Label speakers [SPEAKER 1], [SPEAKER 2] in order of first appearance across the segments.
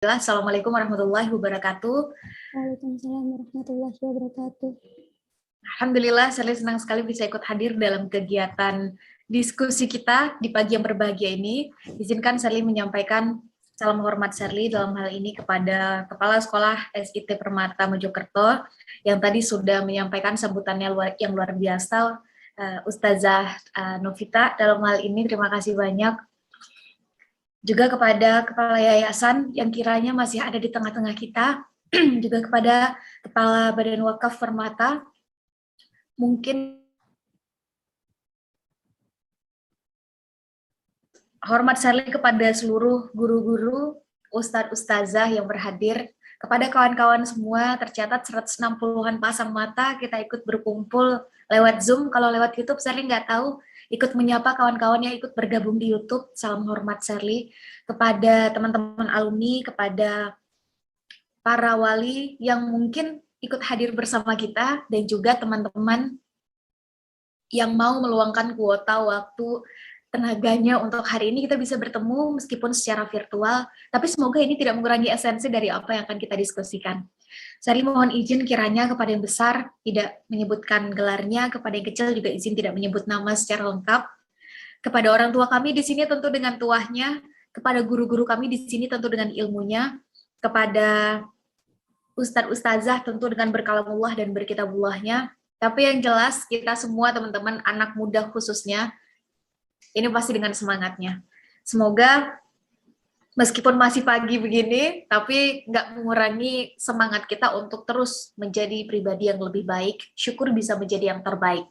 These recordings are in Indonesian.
[SPEAKER 1] Assalamualaikum warahmatullahi wabarakatuh.
[SPEAKER 2] Waalaikumsalam warahmatullahi wabarakatuh.
[SPEAKER 1] Alhamdulillah, saya senang sekali bisa ikut hadir dalam kegiatan diskusi kita di pagi yang berbahagia ini. Izinkan Sherly menyampaikan salam hormat Sherly dalam hal ini kepada Kepala Sekolah SIT Permata Mojokerto yang tadi sudah menyampaikan sambutannya yang luar biasa, Ustazah Novita. Dalam hal ini terima kasih banyak. Juga kepada Kepala Yayasan yang kiranya masih ada di tengah-tengah kita, juga kepada Kepala Badan Wakaf Permata, mungkin hormat Sherly kepada seluruh guru-guru, ustadz-ustazah yang berhadir, kepada kawan-kawan semua, tercatat 160-an pasang mata, kita ikut berkumpul lewat Zoom. Kalau lewat YouTube, Sherly nggak tahu, ikut menyapa kawan-kawan yang ikut bergabung di YouTube. Salam hormat Sherly kepada teman-teman alumni, kepada para wali yang mungkin ikut hadir bersama kita, dan juga teman-teman yang mau meluangkan kuota waktu tenaganya untuk hari ini kita bisa bertemu meskipun secara virtual, tapi semoga ini tidak mengurangi esensi dari apa yang akan kita diskusikan. Sherly mohon izin kiranya kepada yang besar tidak menyebutkan gelarnya, kepada yang kecil juga izin tidak menyebut nama secara lengkap. Kepada orang tua kami di sini tentu dengan tuahnya, kepada guru-guru kami di sini tentu dengan ilmunya, kepada ustadz-ustazah tentu dengan berkalamullah dan berkitabullahnya. Tapi yang jelas kita semua teman-teman anak muda khususnya, ini pasti dengan semangatnya. Semoga meskipun masih pagi begini, tapi nggak mengurangi semangat kita untuk terus menjadi pribadi yang lebih baik, syukur bisa menjadi yang terbaik,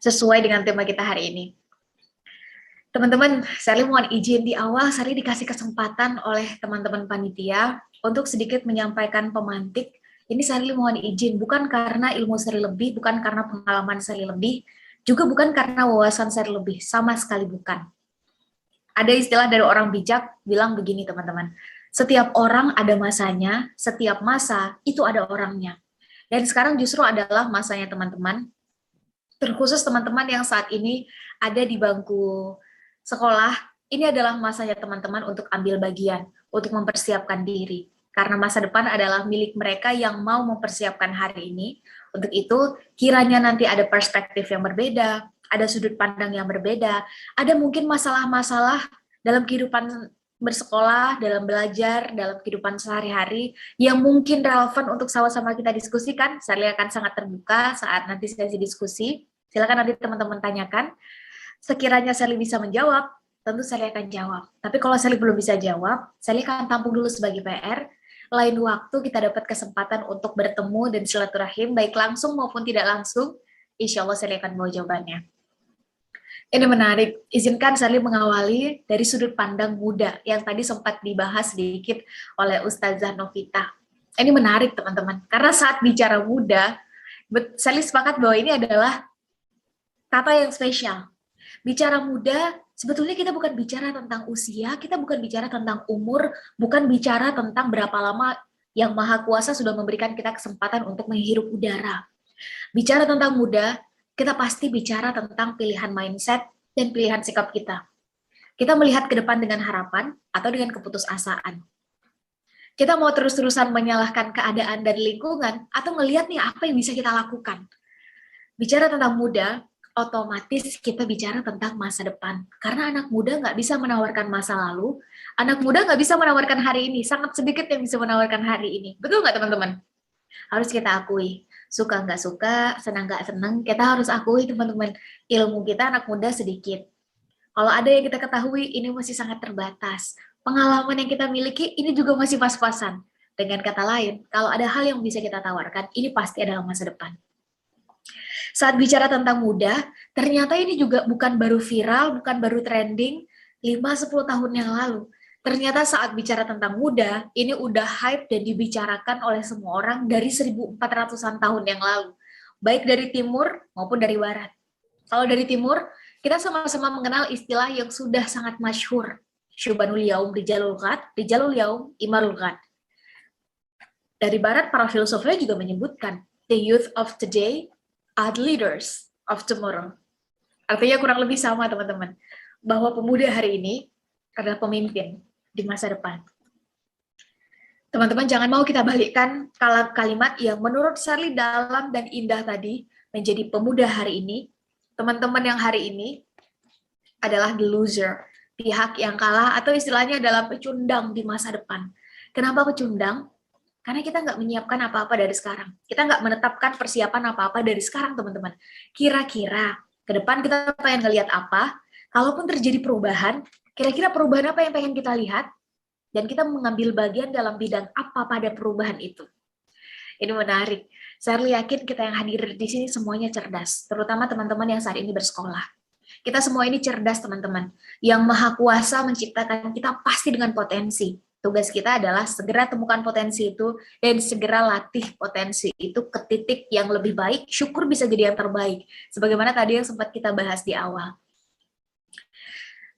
[SPEAKER 1] sesuai dengan tema kita hari ini. Teman-teman, Sherly mohon izin di awal, Sherly dikasih kesempatan oleh teman-teman panitia untuk sedikit menyampaikan pemantik. Ini Sherly mohon izin, bukan karena ilmu Sherly lebih, bukan karena pengalaman Sherly lebih, juga bukan karena wawasan Sherly lebih, sama sekali bukan. Ada istilah dari orang bijak bilang begini teman-teman, setiap orang ada masanya, setiap masa itu ada orangnya. Dan sekarang justru adalah masanya teman-teman, terkhusus teman-teman yang saat ini ada di bangku sekolah, ini adalah masanya teman-teman untuk ambil bagian, untuk mempersiapkan diri. Karena masa depan adalah milik mereka yang mau mempersiapkan hari ini. Untuk itu, kiranya nanti ada perspektif yang berbeda, ada sudut pandang yang berbeda, ada mungkin masalah-masalah dalam kehidupan bersekolah, dalam belajar, dalam kehidupan sehari-hari, yang mungkin relevan untuk sama-sama kita diskusikan. Saya akan sangat terbuka saat nanti sesi diskusi. Silakan nanti teman-teman tanyakan. Sekiranya Sherly bisa menjawab, tentu Sherly akan jawab. Tapi kalau Sherly belum bisa jawab, Sherly akan tampung dulu sebagai PR. Lain waktu kita dapat kesempatan untuk bertemu dan silaturahim, baik langsung maupun tidak langsung, insya Allah Sherly akan bawa jawabannya. Ini menarik, izinkan Sherly mengawali dari sudut pandang muda yang tadi sempat dibahas sedikit oleh Ustazah Novita. Ini menarik teman-teman, karena saat bicara muda, Sherly sepakat bahwa ini adalah kata yang spesial. Bicara muda, sebetulnya kita bukan bicara tentang usia, kita bukan bicara tentang umur, bukan bicara tentang berapa lama yang Maha Kuasa sudah memberikan kita kesempatan untuk menghirup udara. Bicara tentang muda, kita pasti bicara tentang pilihan mindset dan pilihan sikap kita. Kita melihat ke depan dengan harapan atau dengan keputusasaan. Kita mau terus-terusan menyalahkan keadaan dan lingkungan atau melihat nih apa yang bisa kita lakukan. Bicara tentang muda, otomatis kita bicara tentang masa depan. Karena anak muda nggak bisa menawarkan masa lalu, anak muda nggak bisa menawarkan hari ini, sangat sedikit yang bisa menawarkan hari ini. Betul nggak teman-teman? Harus kita akui. Suka nggak suka, senang nggak senang, kita harus akui teman-teman. Ilmu kita anak muda sedikit. Kalau ada yang kita ketahui, ini masih sangat terbatas. Pengalaman yang kita miliki, ini juga masih pas-pasan. Dengan kata lain, kalau ada hal yang bisa kita tawarkan, ini pasti adalah masa depan. Saat bicara tentang muda, ternyata ini juga bukan baru viral, bukan baru trending 5-10 tahun yang lalu. Ternyata saat bicara tentang muda, ini udah hype dan dibicarakan oleh semua orang dari 1400-an tahun yang lalu. Baik dari timur maupun dari barat. Kalau dari timur, kita sama-sama mengenal istilah yang sudah sangat masyhur. Syubanul yaum rijalul ghad, rijalul yaum imarul ghad. Dari barat, para filsufnya juga menyebutkan, the youth of today are the leaders of tomorrow. Artinya kurang lebih sama teman-teman, bahwa pemuda hari ini adalah pemimpin di masa depan. Teman-teman jangan mau kita balikkan kalimat yang menurut Shirley dalam dan indah tadi menjadi pemuda hari ini. Teman-teman yang hari ini adalah the loser, pihak yang kalah atau istilahnya adalah pecundang di masa depan. Kenapa pecundang? Karena kita nggak menyiapkan apa-apa dari sekarang. Kita nggak menetapkan persiapan apa-apa dari sekarang, teman-teman. Kira-kira ke depan kita pengen ngelihat apa? Kalaupun terjadi perubahan, kira-kira perubahan apa yang pengen kita lihat? Dan kita mengambil bagian dalam bidang apa pada perubahan itu. Ini menarik. Saya yakin kita yang hadir di sini semuanya cerdas, terutama teman-teman yang saat ini bersekolah. Kita semua ini cerdas, teman-teman. Yang Maha Kuasa menciptakan kita pasti dengan potensi. Tugas kita adalah segera temukan potensi itu dan segera latih potensi itu ke titik yang lebih baik, syukur bisa jadi yang terbaik. Sebagaimana tadi yang sempat kita bahas di awal.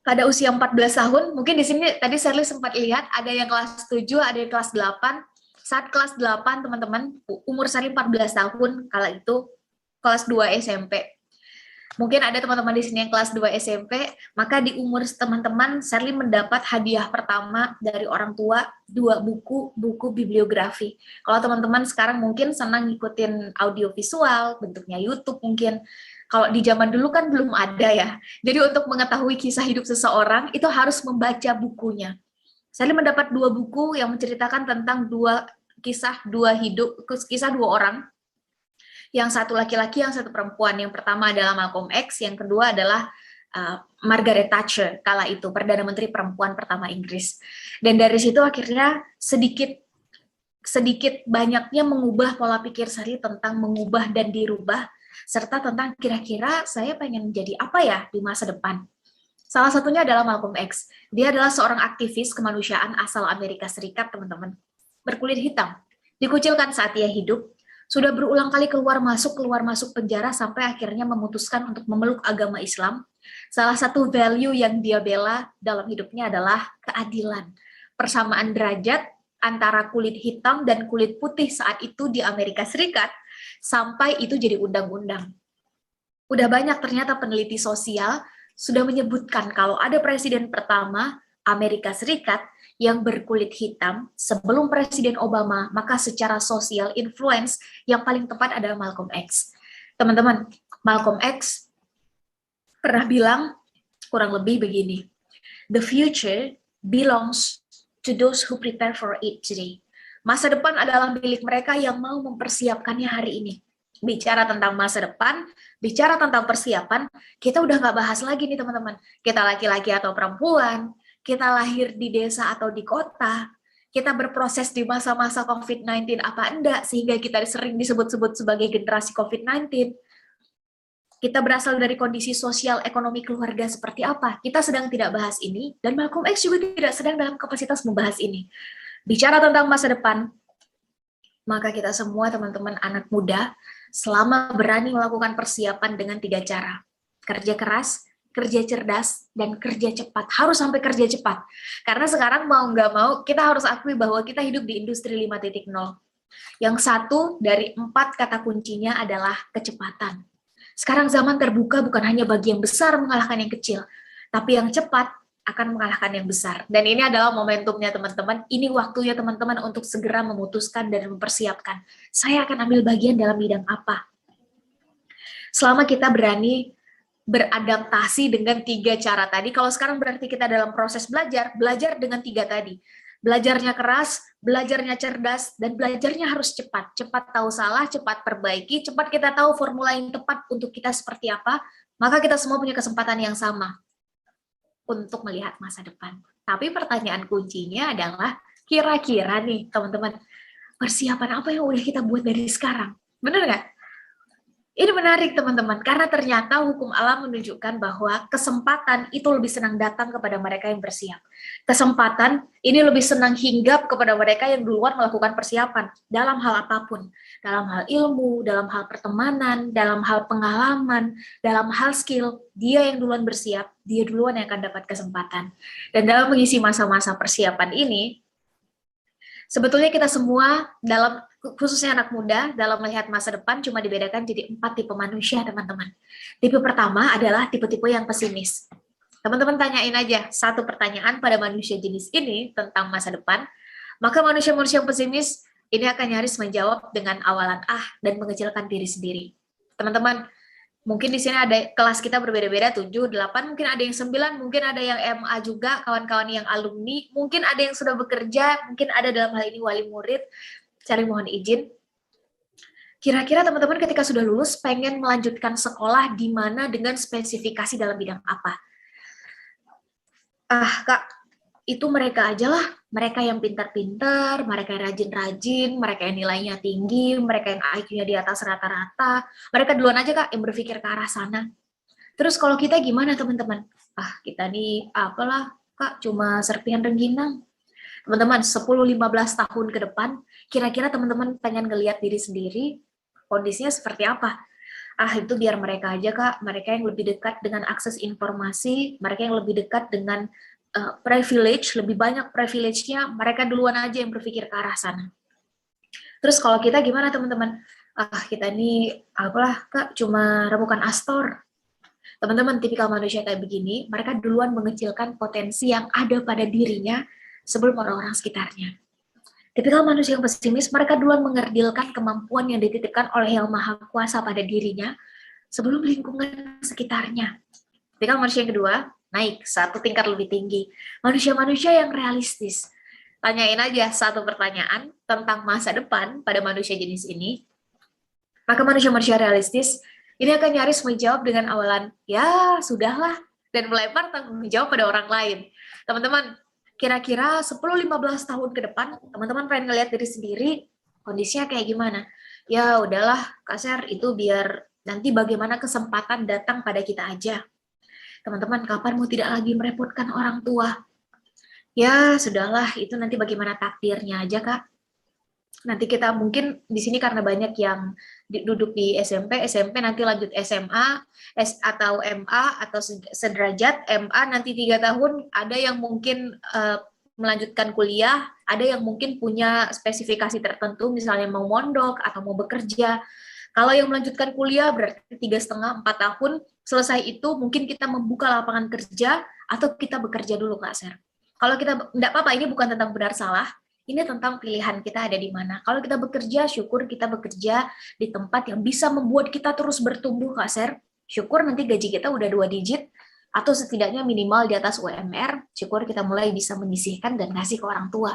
[SPEAKER 1] Pada usia 14 tahun, mungkin di sini tadi Shirley sempat lihat ada yang kelas 7, ada yang kelas 8. Saat kelas 8, teman-teman, umur Shirley 14 tahun, kala itu kelas 2 SMP. Mungkin ada teman-teman di sini yang kelas 2 SMP, maka di umur teman-teman, Shirley mendapat hadiah pertama dari orang tua, 2 buku bibliografi. Kalau teman-teman sekarang mungkin senang ngikutin audiovisual, bentuknya YouTube mungkin. Kalau di zaman dulu kan belum ada ya. Jadi untuk mengetahui kisah hidup seseorang, itu harus membaca bukunya. Shirley mendapat 2 buku yang menceritakan tentang kisah 2 orang, yang satu laki-laki, yang satu perempuan. Yang pertama adalah Malcolm X, yang kedua adalah Margaret Thatcher, kala itu Perdana Menteri perempuan pertama Inggris. Dan dari situ akhirnya sedikit banyaknya mengubah pola pikir saya tentang mengubah dan dirubah, serta tentang kira-kira saya pengen jadi apa ya di masa depan. Salah satunya adalah Malcolm X. Dia adalah seorang aktivis kemanusiaan asal Amerika Serikat, teman-teman. Berkulit hitam. Dikucilkan saat dia hidup, sudah berulang kali keluar masuk penjara sampai akhirnya memutuskan untuk memeluk agama Islam. Salah satu value yang dia bela dalam hidupnya adalah keadilan, persamaan derajat antara kulit hitam dan kulit putih saat itu di Amerika Serikat, sampai itu jadi undang-undang. Udah banyak ternyata peneliti sosial sudah menyebutkan kalau ada presiden pertama Amerika Serikat yang berkulit hitam sebelum Presiden Obama, maka secara sosial influence yang paling tepat adalah Malcolm X. Teman-teman, Malcolm X pernah bilang kurang lebih begini, the future belongs to those who prepare for it today. Masa depan adalah milik mereka yang mau mempersiapkannya hari ini. Bicara tentang masa depan, bicara tentang persiapan, kita udah nggak bahas lagi nih teman-teman. Kita laki-laki atau perempuan, kita lahir di desa atau di kota, kita berproses di masa-masa COVID-19 apa enggak, sehingga kita sering disebut-sebut sebagai generasi COVID-19. Kita berasal dari kondisi sosial ekonomi keluarga seperti apa. Kita sedang tidak bahas ini, dan Malcolm X juga tidak sedang dalam kapasitas membahas ini. Bicara tentang masa depan, maka kita semua teman-teman anak muda, selama berani melakukan persiapan dengan 3 cara. Kerja keras, kerja cerdas, dan kerja cepat. Harus sampai kerja cepat. Karena sekarang mau nggak mau, kita harus akui bahwa kita hidup di industri 5.0. Yang satu dari 4 kata kuncinya adalah kecepatan. Sekarang zaman terbuka bukan hanya bagi yang besar mengalahkan yang kecil, tapi yang cepat akan mengalahkan yang besar. Dan ini adalah momentumnya teman-teman, ini waktunya teman-teman untuk segera memutuskan dan mempersiapkan. Saya akan ambil bagian dalam bidang apa? Selama kita berani beradaptasi dengan 3 cara tadi, kalau sekarang berarti kita dalam proses belajar dengan 3 tadi. Belajarnya keras, belajarnya cerdas, dan belajarnya harus cepat. Cepat tahu salah, cepat perbaiki, cepat kita tahu formula yang tepat untuk kita seperti apa, maka kita semua punya kesempatan yang sama untuk melihat masa depan. Tapi pertanyaan kuncinya adalah, kira-kira nih teman-teman, persiapan apa yang udah kita buat dari sekarang? Bener nggak? Ini menarik teman-teman, karena ternyata hukum alam menunjukkan bahwa kesempatan itu lebih senang datang kepada mereka yang bersiap. Kesempatan ini lebih senang hinggap kepada mereka yang duluan melakukan persiapan dalam hal apapun. Dalam hal ilmu, dalam hal pertemanan, dalam hal pengalaman, dalam hal skill, dia yang duluan bersiap, dia duluan yang akan dapat kesempatan. Dan dalam mengisi masa-masa persiapan ini, sebetulnya kita semua, khususnya anak muda, dalam melihat masa depan cuma dibedakan jadi 4 tipe manusia, teman-teman. Tipe pertama adalah tipe-tipe yang pesimis. Teman-teman tanyain aja 1 pertanyaan pada manusia jenis ini tentang masa depan. Maka manusia-manusia yang pesimis ini akan nyaris menjawab dengan awalan dan mengecilkan diri sendiri. Teman-teman, mungkin di sini ada kelas kita berbeda-beda, 7, 8, mungkin ada yang 9, mungkin ada yang MA juga, kawan-kawan yang alumni, mungkin ada yang sudah bekerja, mungkin ada dalam hal ini wali murid. Saya mohon izin. Kira-kira teman-teman ketika sudah lulus pengen melanjutkan sekolah di mana dengan spesifikasi dalam bidang apa? Kak, itu mereka aja lah, mereka yang pintar-pintar, mereka yang rajin-rajin, mereka yang nilainya tinggi, mereka yang IQ-nya di atas rata-rata, mereka duluan aja Kak yang berpikir ke arah sana. Terus kalau kita gimana teman-teman? Kita nih apalah Kak, cuma serpihan rengginang. Teman-teman, 10-15 tahun ke depan, kira-kira teman-teman pengen ngelihat diri sendiri, kondisinya seperti apa? Itu biar mereka aja Kak, mereka yang lebih dekat dengan akses informasi, mereka yang lebih dekat dengan privilege, lebih banyak privilege-nya, mereka duluan aja yang berpikir ke arah sana. Terus kalau kita gimana teman-teman? Kita ini apalah Kak, cuma remukan astor. Teman-teman, tipikal manusia kayak begini, mereka duluan mengecilkan potensi yang ada pada dirinya sebelum orang-orang sekitarnya. Tipikal manusia yang pesimis, mereka duluan mengerdilkan kemampuan yang dititipkan oleh Yang Maha Kuasa pada dirinya sebelum lingkungan sekitarnya. Tipikal manusia yang kedua, naik satu tingkat lebih tinggi. Manusia-manusia yang realistis. Tanyain aja satu pertanyaan tentang masa depan pada manusia jenis ini. Maka manusia-manusia realistis ini akan nyaris menjawab dengan awalan, ya sudahlah, dan melempar tanggung jawab pada orang lain. Teman-teman, kira-kira 10-15 tahun ke depan, teman-teman pengen ngelihat diri sendiri, kondisinya kayak gimana? Ya udahlah, Kak itu biar nanti bagaimana kesempatan datang pada kita aja. Teman-teman, kapan mau tidak lagi merepotkan orang tua? Ya, sudahlah, itu nanti bagaimana takdirnya aja, Kak. Nanti kita mungkin di sini karena banyak yang duduk di SMP nanti lanjut SMA, atau MA, atau sederajat, MA nanti 3 tahun, ada yang mungkin melanjutkan kuliah, ada yang mungkin punya spesifikasi tertentu, misalnya mau mondok atau mau bekerja. Kalau yang melanjutkan kuliah berarti 3,5-4 tahun, selesai itu mungkin kita membuka lapangan kerja atau kita bekerja dulu Kak Ser. Kalau kita, enggak apa-apa, ini bukan tentang benar salah, ini tentang pilihan kita ada di mana. Kalau kita bekerja, syukur kita bekerja di tempat yang bisa membuat kita terus bertumbuh Kak Ser. Syukur nanti gaji kita udah 2 digit, atau setidaknya minimal di atas UMR, syukur kita mulai bisa menyisihkan dan ngasih ke orang tua.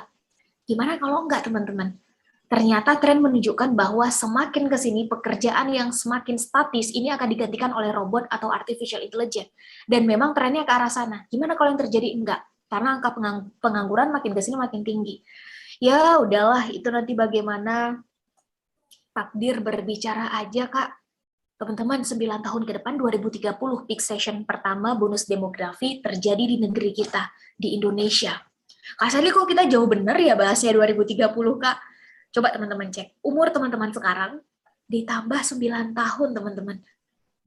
[SPEAKER 1] Gimana kalau enggak teman-teman? Ternyata tren menunjukkan bahwa semakin ke sini pekerjaan yang semakin statis ini akan digantikan oleh robot atau artificial intelligence. Dan memang trennya ke arah sana. Gimana kalau yang terjadi enggak? Karena angka pengangguran makin ke sini makin tinggi. Ya udahlah, itu nanti bagaimana takdir berbicara aja Kak. Teman-teman, 9 tahun ke depan 2030 peak session pertama bonus demografi terjadi di negeri kita, di Indonesia. Kak Sally kok kita jauh bener ya bahasnya 2030 Kak? Coba teman-teman cek, umur teman-teman sekarang ditambah 9 tahun teman-teman.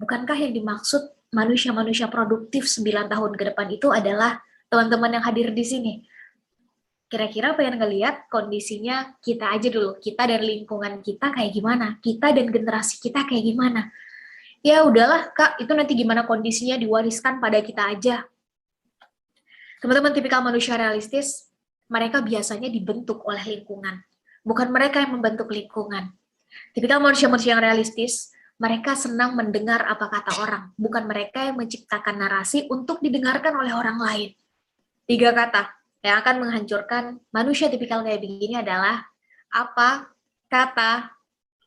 [SPEAKER 1] Bukankah yang dimaksud manusia-manusia produktif 9 tahun ke depan itu adalah teman-teman yang hadir di sini? Kira-kira pengen ngelihat kondisinya kita aja dulu, kita dan lingkungan kita kayak gimana, kita dan generasi kita kayak gimana. Ya udahlah Kak, itu nanti gimana kondisinya diwariskan pada kita aja. Teman-teman tipikal manusia realistis, mereka biasanya dibentuk oleh lingkungan, bukan mereka yang membentuk lingkungan. Tipikal manusia-manusia yang realistis, mereka senang mendengar apa kata orang, bukan mereka yang menciptakan narasi untuk didengarkan oleh orang lain. 3 kata yang akan menghancurkan manusia tipikal kayak begini adalah apa kata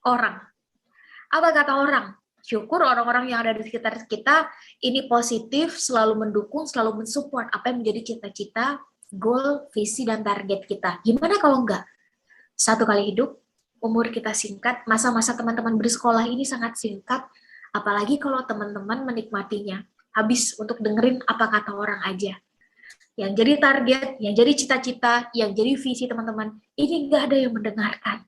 [SPEAKER 1] orang. Apa kata orang? Syukur orang-orang yang ada di sekitar kita ini positif, selalu mendukung, selalu mensupport apa yang menjadi cita-cita, goal, visi, dan target kita. Gimana kalau enggak? Satu kali hidup, umur kita singkat, masa-masa teman-teman bersekolah ini sangat singkat, apalagi kalau teman-teman menikmatinya. Habis untuk dengerin apa kata orang aja. Yang jadi target, yang jadi cita-cita, yang jadi visi teman-teman, ini nggak ada yang mendengarkan.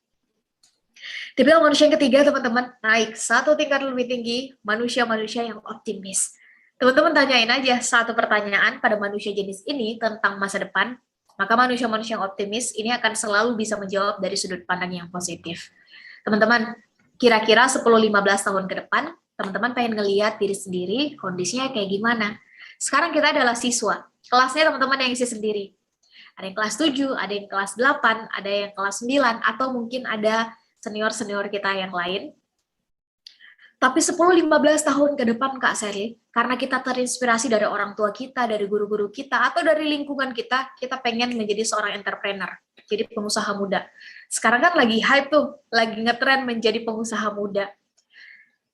[SPEAKER 1] Tipikal manusia yang ketiga, teman-teman, naik satu tingkat lebih tinggi, manusia-manusia yang optimis. Teman-teman tanyain aja satu pertanyaan pada manusia jenis ini tentang masa depan, maka manusia-manusia yang optimis ini akan selalu bisa menjawab dari sudut pandang yang positif. Teman-teman, kira-kira 10-15 tahun ke depan, teman-teman pengen ngelihat diri sendiri, kondisinya kayak gimana. Sekarang kita adalah siswa, kelasnya teman-teman yang isi sendiri. Ada yang kelas 7, ada yang kelas 8, ada yang kelas 9, atau mungkin ada senior-senior kita yang lain. Tapi 10-15 tahun ke depan, Kak Sherly, karena kita terinspirasi dari orang tua kita, dari guru-guru kita, atau dari lingkungan kita pengen menjadi seorang entrepreneur, jadi pengusaha muda. Sekarang kan lagi hype tuh, lagi ngetren menjadi pengusaha muda.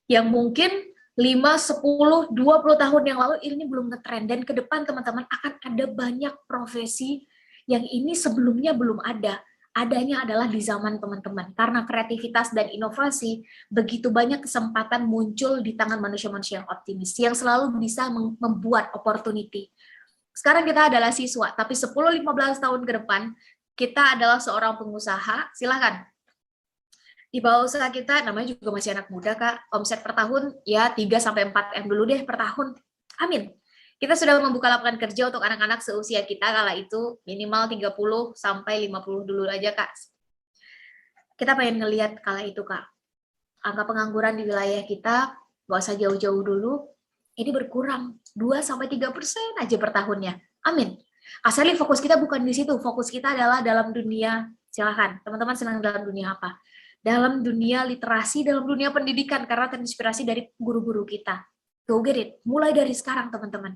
[SPEAKER 1] Yang mungkin 5, 10, 20 tahun yang lalu ini belum ngetren, dan ke depan teman-teman akan ada banyak profesi yang ini sebelumnya belum ada. Adanya adalah di zaman teman-teman. Karena kreativitas dan inovasi, begitu banyak kesempatan muncul di tangan manusia-manusia yang optimis, yang selalu bisa membuat opportunity. Sekarang kita adalah siswa, tapi 10-15 tahun ke depan, kita adalah seorang pengusaha, silakan. Di bawah usaha kita, namanya juga masih anak muda, Kak, omset per tahun, ya 3-4 M dulu deh per tahun. Amin. Kita sudah membuka lapangan kerja untuk anak-anak seusia kita kala itu minimal 30-50 dulu aja, Kak. Kita pengen ngelihat kala itu, Kak. Angka pengangguran di wilayah kita, nggak usah jauh-jauh dulu, ini berkurang 2-3% aja per tahunnya. Amin. Asli fokus kita bukan di situ, fokus kita adalah dalam dunia, silahkan, teman-teman senang dalam dunia apa? Dalam dunia literasi, dalam dunia pendidikan, karena terinspirasi dari guru-guru kita. Go get it, mulai dari sekarang teman-teman.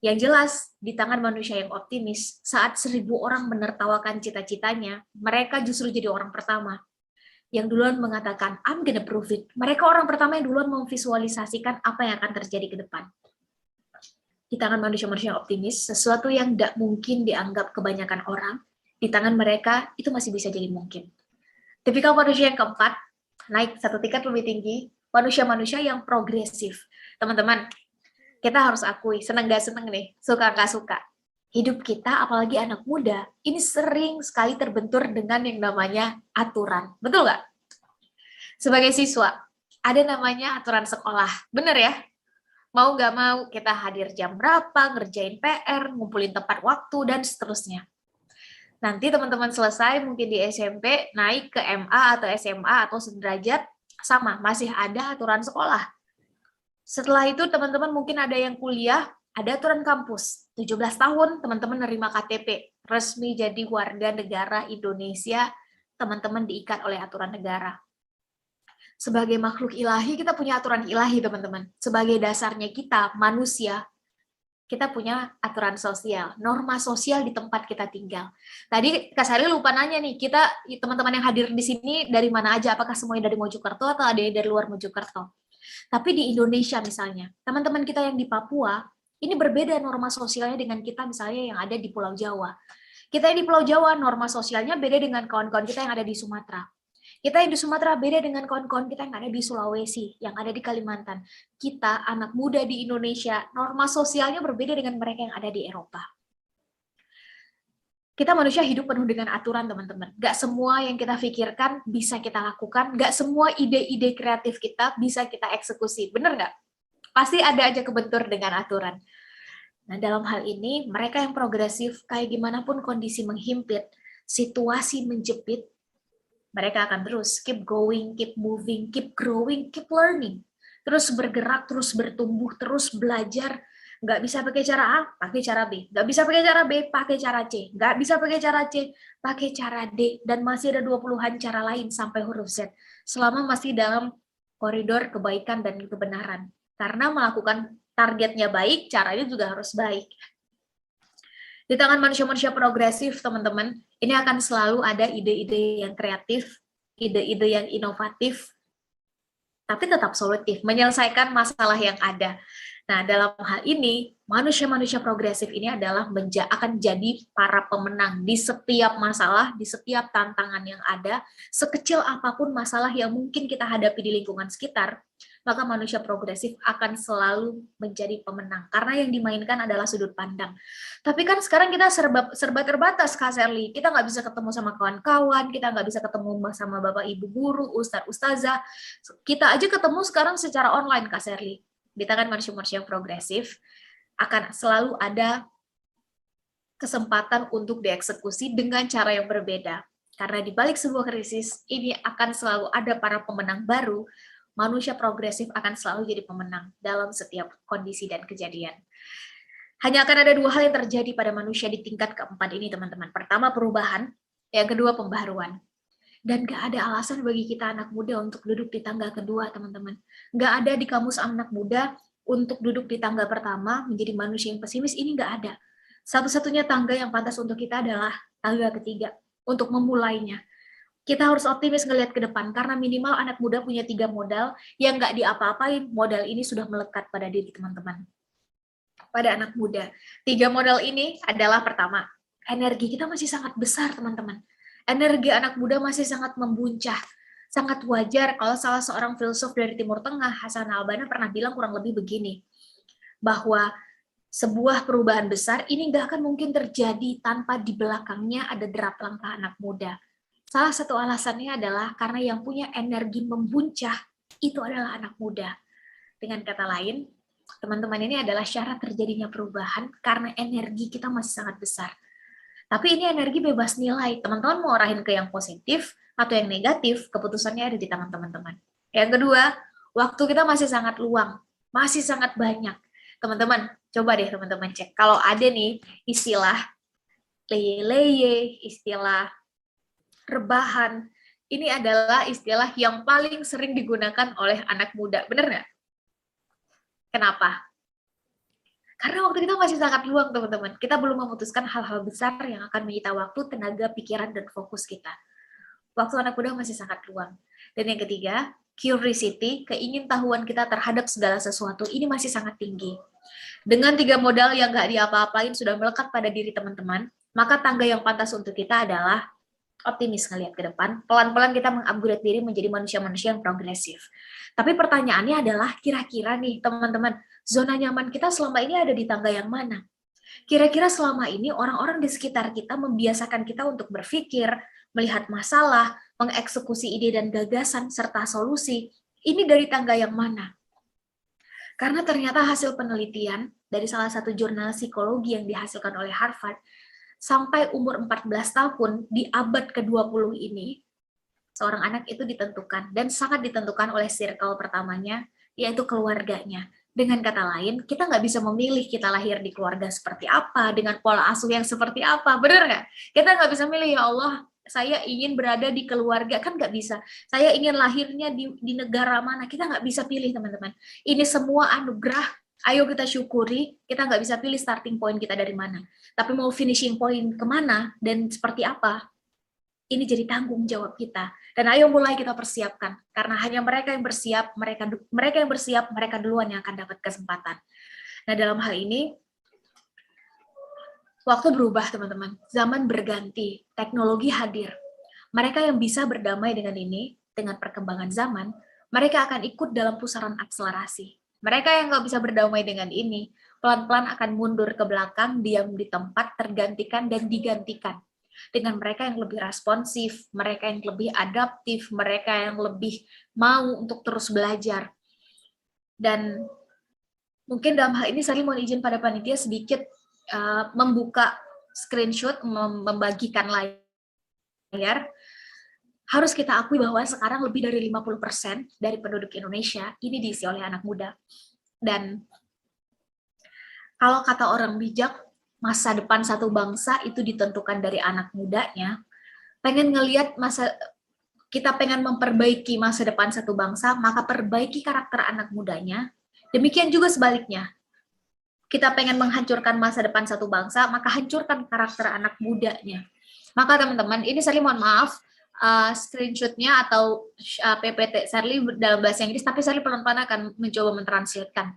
[SPEAKER 1] Yang jelas, di tangan manusia yang optimis, saat 1000 orang menertawakan cita-citanya, mereka justru jadi orang pertama yang duluan mengatakan, I'm gonna prove it. Mereka orang pertama yang duluan memvisualisasikan apa yang akan terjadi ke depan. Di tangan manusia-manusia yang optimis, sesuatu yang tidak mungkin dianggap kebanyakan orang, di tangan mereka itu masih bisa jadi mungkin. Tipikal manusia yang keempat, naik satu tingkat lebih tinggi, manusia-manusia yang progresif. Teman-teman, kita harus akui, seneng gak seneng nih, suka gak suka. Hidup kita, apalagi anak muda, ini sering sekali terbentur dengan yang namanya aturan. Betul nggak? Sebagai siswa, ada namanya aturan sekolah. Bener ya? Mau nggak mau, kita hadir jam berapa, ngerjain PR, ngumpulin tepat waktu, dan seterusnya. Nanti teman-teman selesai, mungkin di SMP, naik ke MA atau SMA atau sederajat, sama, masih ada aturan sekolah. Setelah itu teman-teman mungkin ada yang kuliah, ada aturan kampus. 17 tahun teman-teman nerima KTP, resmi jadi warga negara Indonesia, teman-teman diikat oleh aturan negara. Sebagai makhluk ilahi, kita punya aturan ilahi teman-teman. Sebagai dasarnya kita, manusia, kita punya aturan sosial, norma sosial di tempat kita tinggal. Tadi Kak Sari lupa nanya nih, kita teman-teman yang hadir di sini dari mana aja? Apakah semuanya dari Mojokerto atau ada yang dari luar Mojokerto? Tapi di Indonesia misalnya, teman-teman kita yang di Papua, ini berbeda norma sosialnya dengan kita misalnya yang ada di Pulau Jawa. Kita yang di Pulau Jawa, norma sosialnya beda dengan kawan-kawan kita yang ada di Sumatera. Kita yang di Sumatera beda dengan kawan-kawan kita yang ada di Sulawesi, yang ada di Kalimantan. Kita, anak muda di Indonesia, norma sosialnya berbeda dengan mereka yang ada di Eropa. Kita manusia hidup penuh dengan aturan, teman-teman. Gak semua yang kita pikirkan bisa kita lakukan, gak semua ide-ide kreatif kita bisa kita eksekusi. Bener nggak? Pasti ada aja kebentur dengan aturan. Nah, dalam hal ini, mereka yang progresif, kayak gimana pun kondisi menghimpit, situasi menjepit, mereka akan terus keep going, keep moving, keep growing, keep learning. Terus bergerak, terus bertumbuh, terus belajar. Nggak bisa pakai cara A, pakai cara B. Nggak bisa pakai cara B, pakai cara C. Nggak bisa pakai cara C, pakai cara D. Dan masih ada 20-an cara lain sampai huruf Z. Selama masih dalam koridor kebaikan dan kebenaran. Karena melakukan targetnya baik, caranya juga harus baik. Di tangan manusia-manusia progresif, teman-teman, ini akan selalu ada ide-ide yang kreatif, ide-ide yang inovatif, tapi tetap solutif, menyelesaikan masalah yang ada. Nah, dalam hal ini, manusia-manusia progresif ini adalah akan jadi para pemenang di setiap masalah, di setiap tantangan yang ada, sekecil apapun masalah yang mungkin kita hadapi di lingkungan sekitar, maka manusia progresif akan selalu menjadi pemenang. Karena yang dimainkan adalah sudut pandang. Tapi kan sekarang kita serba terbatas, Kak Sherly. Kita nggak bisa ketemu sama kawan-kawan, kita nggak bisa ketemu sama Bapak Ibu Guru, Ustadz Ustazah. Kita aja ketemu sekarang secara online, Kak Sherly. Di tangan manusia-manusia yang progresif, akan selalu ada kesempatan untuk dieksekusi dengan cara yang berbeda. Karena di balik sebuah krisis, ini akan selalu ada para pemenang baru, manusia progresif akan selalu jadi pemenang dalam setiap kondisi dan kejadian. Hanya akan ada dua hal yang terjadi pada manusia di tingkat keempat ini, teman-teman. Pertama, perubahan. Yang kedua, pembaharuan. Dan gak ada alasan bagi kita anak muda untuk duduk di tangga kedua, teman-teman. Gak ada di kamus anak muda untuk duduk di tangga pertama menjadi manusia yang pesimis. Ini gak ada. Satu-satunya tangga yang pantas untuk kita adalah tangga ketiga, untuk memulainya. Kita harus optimis ngelihat ke depan, karena minimal anak muda punya 3 modal yang gak diapa-apain. Modal ini sudah melekat pada diri teman-teman. Pada anak muda. 3 modal ini adalah pertama, energi kita masih sangat besar, teman-teman. Energi anak muda masih sangat membuncah. Sangat wajar kalau salah seorang filsuf dari Timur Tengah, Hasan al-Banna, pernah bilang kurang lebih begini, bahwa sebuah perubahan besar ini nggak akan mungkin terjadi tanpa di belakangnya ada derap langkah anak muda. Salah satu alasannya adalah karena yang punya energi membuncah itu adalah anak muda. Dengan kata lain, teman-teman, ini adalah syarat terjadinya perubahan karena energi kita masih sangat besar. Tapi ini energi bebas nilai. Teman-teman mau arahin ke yang positif atau yang negatif, keputusannya ada di tangan teman-teman. Yang kedua, waktu kita masih sangat luang, masih sangat banyak. Teman-teman, coba deh teman-teman cek. Kalau ada nih istilah leye-leye, istilah rebahan, ini adalah istilah yang paling sering digunakan oleh anak muda. Bener nggak? Kenapa? Karena waktu kita masih sangat luang, teman-teman. Kita belum memutuskan hal-hal besar yang akan menyita waktu, tenaga, pikiran, dan fokus kita. Waktu anak muda masih sangat luang. Dan yang ketiga, curiosity, keingintahuan kita terhadap segala sesuatu, ini masih sangat tinggi. Dengan 3 modal yang nggak diapa-apain sudah melekat pada diri teman-teman, maka tangga yang pantas untuk kita adalah optimis ngelihat ke depan, pelan-pelan kita mengupgrade diri menjadi manusia-manusia yang progresif. Tapi pertanyaannya adalah, kira-kira nih teman-teman, zona nyaman kita selama ini ada di tangga yang mana? Kira-kira selama ini orang-orang di sekitar kita membiasakan kita untuk berpikir, melihat masalah, mengeksekusi ide dan gagasan, serta solusi, ini dari tangga yang mana? Karena ternyata hasil penelitian dari salah satu jurnal psikologi yang dihasilkan oleh Harvard, sampai umur 14 tahun di abad ke-20 ini, seorang anak itu ditentukan dan sangat ditentukan oleh circle pertamanya, yaitu keluarganya. Dengan kata lain, kita nggak bisa memilih kita lahir di keluarga seperti apa, dengan pola asuh yang seperti apa, benar nggak? Kita nggak bisa milih, ya Allah, saya ingin berada di keluarga, kan nggak bisa. Saya ingin lahirnya di negara mana, kita nggak bisa pilih, teman-teman. Ini semua anugerah. Ayo kita syukuri, kita nggak bisa pilih starting point kita dari mana. Tapi mau finishing point kemana dan seperti apa, ini jadi tanggung jawab kita. Dan ayo mulai kita persiapkan. Karena hanya mereka yang bersiap, mereka duluan yang akan dapat kesempatan. Nah, dalam hal ini, waktu berubah, teman-teman. Zaman berganti, teknologi hadir. Mereka yang bisa berdamai dengan ini, dengan perkembangan zaman, mereka akan ikut dalam pusaran akselerasi. Mereka yang nggak bisa berdamai dengan ini, pelan-pelan akan mundur ke belakang, diam di tempat, tergantikan dan digantikan dengan mereka yang lebih responsif, mereka yang lebih adaptif, mereka yang lebih mau untuk terus belajar. Dan mungkin dalam hal ini saya mohon izin pada panitia sedikit membuka screenshot, membagikan layar. Harus kita akui bahwa sekarang lebih dari 50% dari penduduk Indonesia ini diisi oleh anak muda. Dan kalau kata orang bijak, masa depan satu bangsa itu ditentukan dari anak mudanya. Pengen ngelihat kita pengen memperbaiki masa depan satu bangsa, maka perbaiki karakter anak mudanya. Demikian juga sebaliknya. Kita pengen menghancurkan masa depan satu bangsa, maka hancurkan karakter anak mudanya. Maka teman-teman, ini saya mohon maaf, screenshotnya atau PPT Sherly dalam bahasa Inggris, tapi Sherly pelan-pelan akan mencoba mentranslatekan.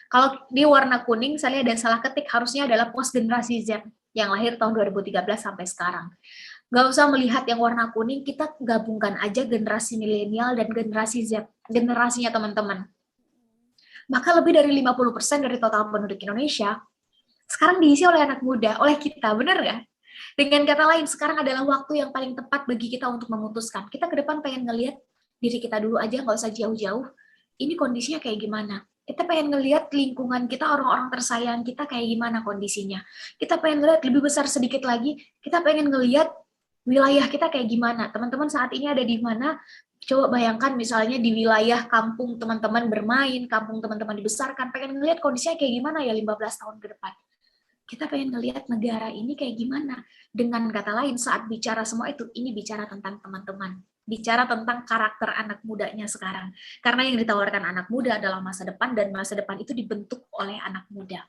[SPEAKER 1] Kalau di warna kuning, saya lihat ada salah ketik, harusnya adalah post generasi Z yang lahir tahun 2013 sampai sekarang. Nggak usah melihat yang warna kuning, kita gabungkan aja generasi milenial dan generasi Z, generasinya teman-teman. Maka lebih dari 50% dari total penduduk Indonesia sekarang diisi oleh anak muda, oleh kita, benar nggak? Dengan kata lain, sekarang adalah waktu yang paling tepat bagi kita untuk memutuskan. Kita ke depan pengen ngelihat diri kita dulu aja, nggak usah jauh-jauh. Ini kondisinya kayak gimana? Kita pengen ngelihat lingkungan kita, orang-orang tersayang kita kayak gimana kondisinya. Kita pengen ngelihat lebih besar sedikit lagi, kita pengen ngelihat wilayah kita kayak gimana. Teman-teman saat ini ada di mana, Coba bayangkan misalnya di wilayah kampung teman-teman bermain, kampung teman-teman dibesarkan, pengen ngelihat kondisinya kayak gimana ya 15 tahun ke depan. Kita pengen ngelihat negara ini kayak gimana. Dengan kata lain, saat bicara semua itu, ini bicara tentang teman-teman. Bicara tentang karakter anak mudanya sekarang. Karena yang ditawarkan anak muda adalah masa depan, dan masa depan itu dibentuk oleh anak muda.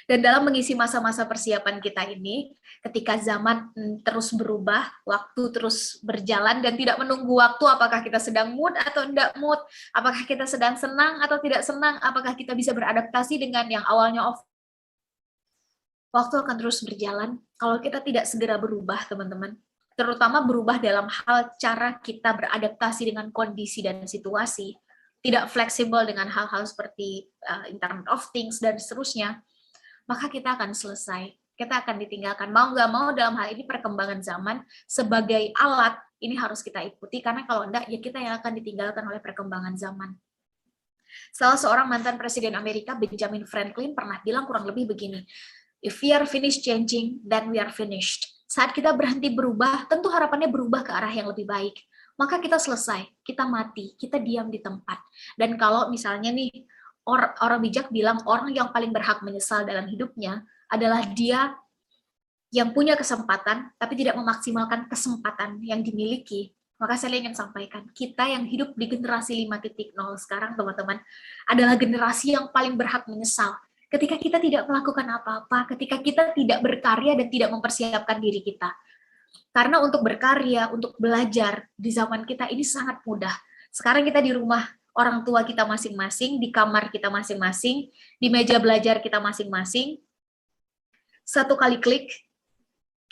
[SPEAKER 1] Dan dalam mengisi masa-masa persiapan kita ini, ketika zaman terus berubah, waktu terus berjalan dan tidak menunggu waktu, apakah kita sedang mood atau tidak mood, apakah kita sedang senang atau tidak senang, apakah kita bisa beradaptasi dengan yang awalnya off. Waktu akan terus berjalan kalau kita tidak segera berubah, teman-teman. Terutama berubah dalam hal cara kita beradaptasi dengan kondisi dan situasi, tidak fleksibel dengan hal-hal seperti Internet of Things dan seterusnya, maka kita akan selesai. Kita akan ditinggalkan. Mau nggak mau dalam hal ini perkembangan zaman sebagai alat, ini harus kita ikuti, karena kalau enggak, ya kita yang akan ditinggalkan oleh perkembangan zaman. Salah seorang mantan Presiden Amerika, Benjamin Franklin, pernah bilang kurang lebih begini, if we are finished changing, then we are finished. Saat kita berhenti berubah, tentu harapannya berubah ke arah yang lebih baik. Maka kita selesai, kita mati, kita diam di tempat. Dan kalau misalnya nih, orang bijak bilang orang yang paling berhak menyesal dalam hidupnya adalah dia yang punya kesempatan tapi tidak memaksimalkan kesempatan yang dimiliki. Maka saya ingin sampaikan, kita yang hidup di generasi 5.0 sekarang, teman-teman, adalah generasi yang paling berhak menyesal ketika kita tidak melakukan apa-apa, ketika kita tidak berkarya dan tidak mempersiapkan diri kita. Karena untuk berkarya, untuk belajar di zaman kita ini sangat mudah. Sekarang kita di rumah orang tua kita masing-masing, di kamar kita masing-masing, di meja belajar kita masing-masing. Satu kali klik,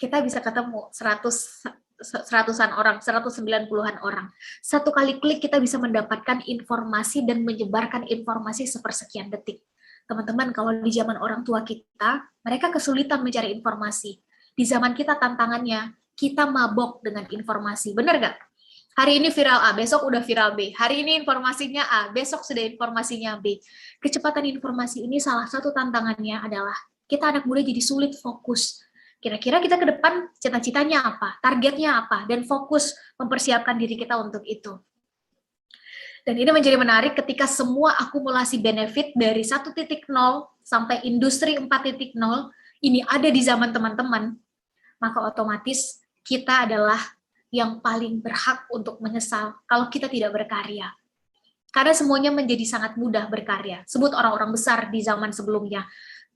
[SPEAKER 1] kita bisa ketemu 100-an orang, 190-an orang. Satu kali klik kita bisa mendapatkan informasi dan menyebarkan informasi sepersekian detik. Teman-teman, kalau di zaman orang tua kita, mereka kesulitan mencari informasi. Di zaman kita tantangannya, kita mabok dengan informasi. Benar nggak? Hari ini viral A, besok udah viral B. Hari ini informasinya A, besok sudah informasinya B. Kecepatan informasi ini salah satu tantangannya adalah kita anak muda jadi sulit fokus. Kira-kira kita ke depan cita-citanya apa, targetnya apa, dan fokus mempersiapkan diri kita untuk itu. Dan ini menjadi menarik ketika semua akumulasi benefit dari 1.0 sampai industri 4.0 ini ada di zaman teman-teman, maka otomatis kita adalah yang paling berhak untuk menyesal kalau kita tidak berkarya. Karena semuanya menjadi sangat mudah berkarya. Sebut orang-orang besar di zaman sebelumnya.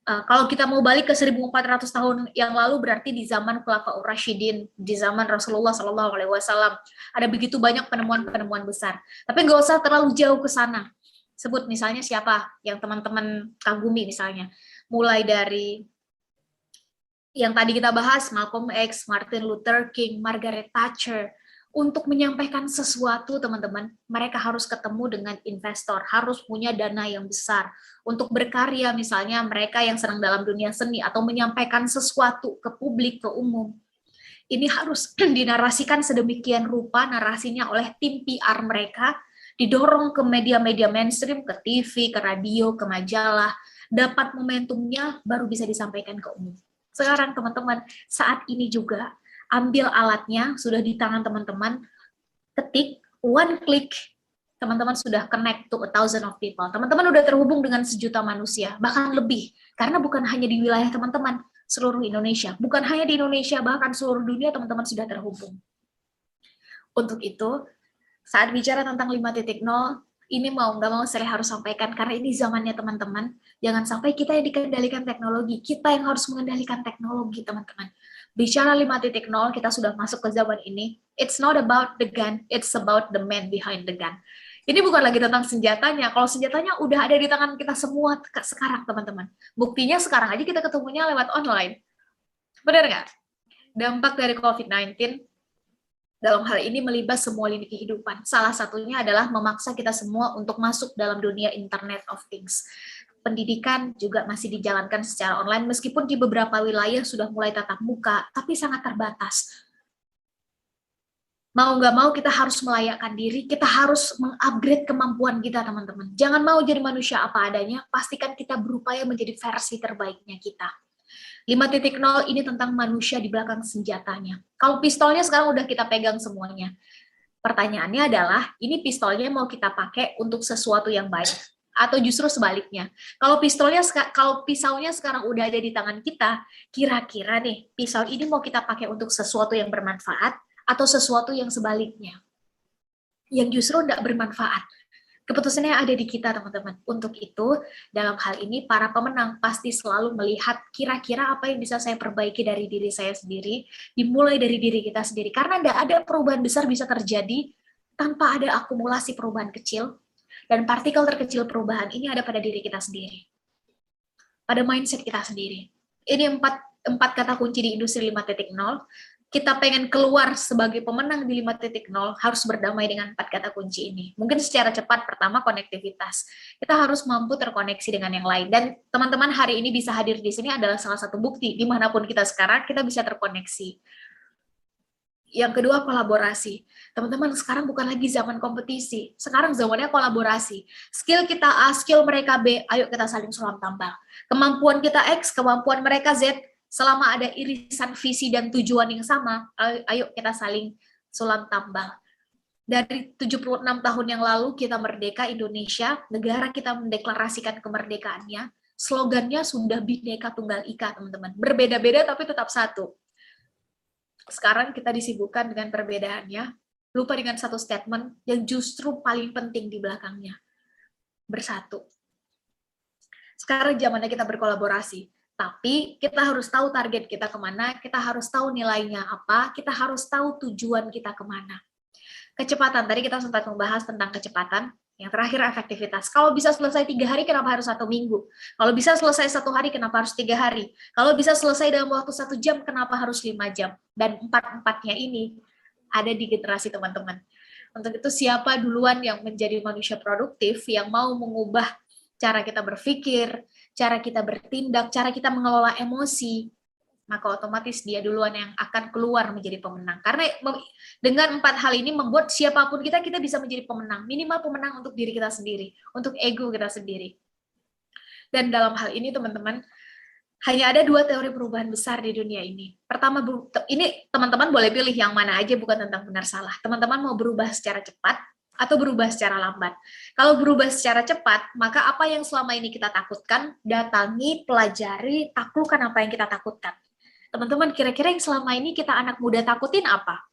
[SPEAKER 1] Kalau kita mau balik ke 1400 tahun yang lalu, berarti di zaman Khulafaur Rasyidin, di zaman Rasulullah SAW, ada begitu banyak penemuan-penemuan besar. Tapi nggak usah terlalu jauh ke sana. Sebut misalnya siapa yang teman-teman kagumi misalnya. Mulai dari yang tadi kita bahas, Malcolm X, Martin Luther King, Margaret Thatcher, untuk menyampaikan sesuatu, teman-teman, mereka harus ketemu dengan investor, harus punya dana yang besar. Untuk berkarya, misalnya mereka yang sedang dalam dunia seni, atau menyampaikan sesuatu ke publik, ke umum. Ini harus dinarasikan sedemikian rupa, narasinya oleh tim PR mereka, didorong ke media-media mainstream, ke TV, ke radio, ke majalah, dapat momentumnya, baru bisa disampaikan ke umum. Sekarang teman-teman, saat ini juga ambil alatnya, sudah di tangan teman-teman, ketik, one click, teman-teman sudah connect to 1,000 of people. Teman-teman udah terhubung dengan 1 juta manusia, bahkan lebih. Karena bukan hanya di wilayah teman-teman, seluruh Indonesia. Bukan hanya di Indonesia, bahkan seluruh dunia teman-teman sudah terhubung. Untuk itu, saat bicara tentang 5.0, ini mau nggak mau saya harus sampaikan, karena ini zamannya teman-teman. Jangan sampai kita yang dikendalikan teknologi, kita yang harus mengendalikan teknologi, teman-teman. Bicara 5.0, kita sudah masuk ke zaman ini. It's not about the gun, it's about the man behind the gun. Ini bukan lagi tentang senjatanya. Kalau senjatanya udah ada di tangan kita semua sekarang, teman-teman. Buktinya sekarang aja kita ketemunya lewat online. Benar nggak? Dampak dari COVID-19 dalam hal ini melibat semua lini kehidupan. Salah satunya adalah memaksa kita semua untuk masuk dalam dunia Internet of Things. Pendidikan juga masih dijalankan secara online, meskipun di beberapa wilayah sudah mulai tatap muka, tapi sangat terbatas. Mau nggak mau kita harus melayakkan diri, kita harus mengupgrade kemampuan kita, teman-teman. Jangan mau jadi manusia apa adanya, pastikan kita berupaya menjadi versi terbaiknya kita. 5.0 ini tentang manusia di belakang senjatanya. Kalau pistolnya sekarang udah kita pegang semuanya. Pertanyaannya adalah, ini pistolnya mau kita pakai untuk sesuatu yang baik atau justru sebaliknya? Kalau pisaunya sekarang udah ada di tangan kita, kira-kira nih pisau ini mau kita pakai untuk sesuatu yang bermanfaat atau sesuatu yang sebaliknya, yang justru tidak bermanfaat? Keputusannya ada di kita, teman-teman. Untuk itu, dalam hal ini, para pemenang pasti selalu melihat kira-kira apa yang bisa saya perbaiki dari diri saya sendiri, dimulai dari diri kita sendiri. Karena tidak ada perubahan besar bisa terjadi tanpa ada akumulasi perubahan kecil, dan partikel terkecil perubahan ini ada pada diri kita sendiri, pada mindset kita sendiri. Ini empat kata kunci di industri 5.0. Kita pengen keluar sebagai pemenang di 5.0 harus berdamai dengan 4 kata kunci ini. Mungkin secara cepat, pertama konektivitas. Kita harus mampu terkoneksi dengan yang lain. Dan teman-teman hari ini bisa hadir di sini adalah salah satu bukti. Dimanapun kita sekarang, kita bisa terkoneksi. Yang kedua, kolaborasi. Teman-teman, sekarang bukan lagi zaman kompetisi. Sekarang zamannya kolaborasi. Skill kita A, skill mereka B, ayo kita saling sulam tambal. Kemampuan kita X, kemampuan mereka Z, selama ada irisan visi dan tujuan yang sama, ayo kita saling sulam tambal. Dari 76 tahun yang lalu kita merdeka Indonesia, negara kita mendeklarasikan kemerdekaannya, slogannya sudah Bhinneka Tunggal Ika, teman-teman. Berbeda-beda tapi tetap satu. Sekarang kita disibukkan dengan perbedaannya, lupa dengan satu statement yang justru paling penting di belakangnya. Bersatu. Sekarang zamannya kita berkolaborasi. Tapi kita harus tahu target kita kemana, kita harus tahu nilainya apa, kita harus tahu tujuan kita kemana. Kecepatan, tadi kita sempat membahas tentang kecepatan. Yang terakhir, efektivitas. Kalau bisa selesai 3 hari, kenapa harus 1 minggu? Kalau bisa selesai 1 hari, kenapa harus 3 hari? Kalau bisa selesai dalam waktu 1 jam, kenapa harus 5 jam? Dan 4-4-nya ini ada di generasi teman-teman. Untuk itu, siapa duluan yang menjadi manusia produktif, yang mau mengubah cara kita berpikir, cara kita bertindak, cara kita mengelola emosi, maka otomatis dia duluan yang akan keluar menjadi pemenang. Karena dengan 4 hal ini membuat siapapun kita bisa menjadi pemenang. Minimal pemenang untuk diri kita sendiri, untuk ego kita sendiri. Dan dalam hal ini teman-teman, hanya ada 2 teori perubahan besar di dunia ini. Pertama, ini teman-teman boleh pilih yang mana aja, bukan tentang benar salah. Teman-teman mau berubah secara cepat, atau berubah secara lambat. Kalau berubah secara cepat, maka apa yang selama ini kita takutkan, datangi, pelajari, taklukkan apa yang kita takutkan. Teman-teman, kira-kira yang selama ini kita anak muda takutin apa?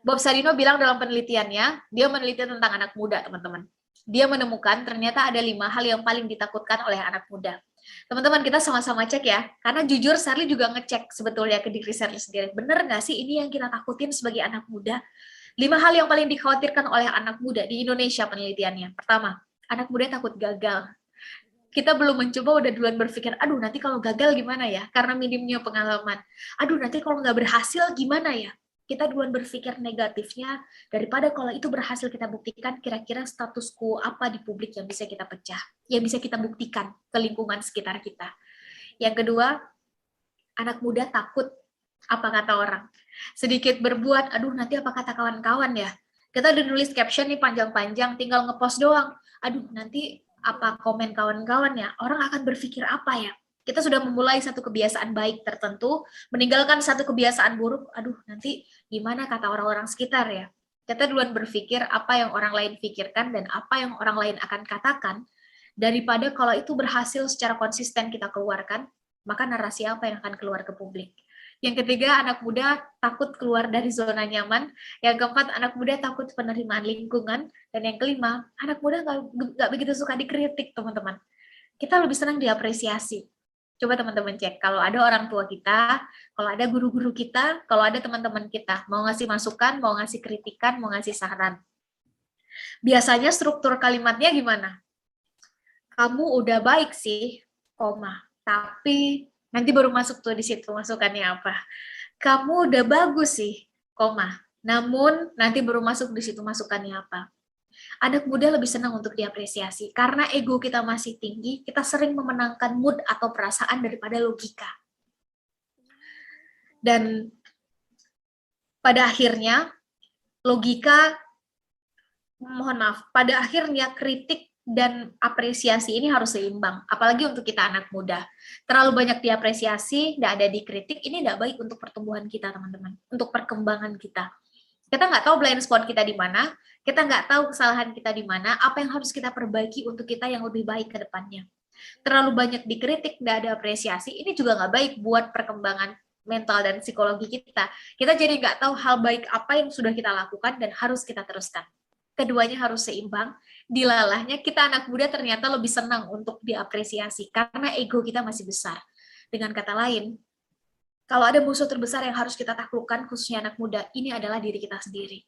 [SPEAKER 1] Bob Sadino bilang dalam penelitiannya, dia meneliti tentang anak muda, teman-teman. Dia menemukan ternyata ada 5 hal yang paling ditakutkan oleh anak muda. Teman-teman, kita sama-sama cek ya, karena jujur Sherly juga ngecek sebetulnya ke diri Sherly sendiri. Bener nggak sih ini yang kita takutin sebagai anak muda? 5 hal yang paling dikhawatirkan oleh anak muda di Indonesia penelitiannya. Pertama, anak muda takut gagal. Kita belum mencoba udah duluan berpikir, aduh nanti kalau gagal gimana ya? Karena minimnya pengalaman. Aduh nanti kalau nggak berhasil gimana ya? Kita duluan berpikir negatifnya, daripada kalau itu berhasil kita buktikan, kira-kira status quo apa di publik yang bisa kita pecah, yang bisa kita buktikan ke lingkungan sekitar kita. Yang kedua, anak muda takut apa kata orang. Sedikit berbuat, aduh nanti apa kata kawan-kawan ya. Kita udah nulis caption nih panjang-panjang, tinggal ngepost doang. Aduh nanti apa komen kawan-kawan ya, orang akan berpikir apa ya. Kita sudah memulai satu kebiasaan baik tertentu, meninggalkan satu kebiasaan buruk, aduh nanti gimana kata orang-orang sekitar ya. Kita duluan berpikir apa yang orang lain pikirkan dan apa yang orang lain akan katakan, daripada kalau itu berhasil secara konsisten kita keluarkan, maka narasi apa yang akan keluar ke publik. Yang ketiga, anak muda takut keluar dari zona nyaman. Yang keempat, anak muda takut penerimaan lingkungan. Dan yang kelima, anak muda nggak begitu suka dikritik, teman-teman. Kita lebih senang diapresiasi. Coba teman-teman cek, kalau ada orang tua kita, kalau ada guru-guru kita, kalau ada teman-teman kita, mau ngasih masukan, mau ngasih kritikan, mau ngasih saran. Biasanya struktur kalimatnya gimana? Kamu udah baik sih, koma, tapi nanti baru masuk tuh di situ masukannya apa. Kamu udah bagus sih, koma. Namun nanti baru masuk di situ masukannya apa. Anak muda lebih senang untuk diapresiasi karena ego kita masih tinggi, kita sering memenangkan mood atau perasaan daripada logika. Dan pada akhirnya logika, mohon maaf, pada akhirnya kritik dan apresiasi ini harus seimbang, apalagi untuk kita anak muda. Terlalu banyak diapresiasi, tidak ada dikritik, ini tidak baik untuk pertumbuhan kita, teman-teman, untuk perkembangan kita. Kita nggak tahu blind spot kita di mana, kita nggak tahu kesalahan kita di mana, apa yang harus kita perbaiki untuk kita yang lebih baik ke depannya. Terlalu banyak dikritik, nggak ada apresiasi, ini juga nggak baik buat perkembangan mental dan psikologi kita. Kita jadi nggak tahu hal baik apa yang sudah kita lakukan dan harus kita teruskan. Keduanya harus seimbang. Dilalahnya kita anak muda ternyata lebih senang untuk diapresiasi karena ego kita masih besar. Dengan kata lain, kalau ada musuh terbesar yang harus kita taklukkan, khususnya anak muda, ini adalah diri kita sendiri.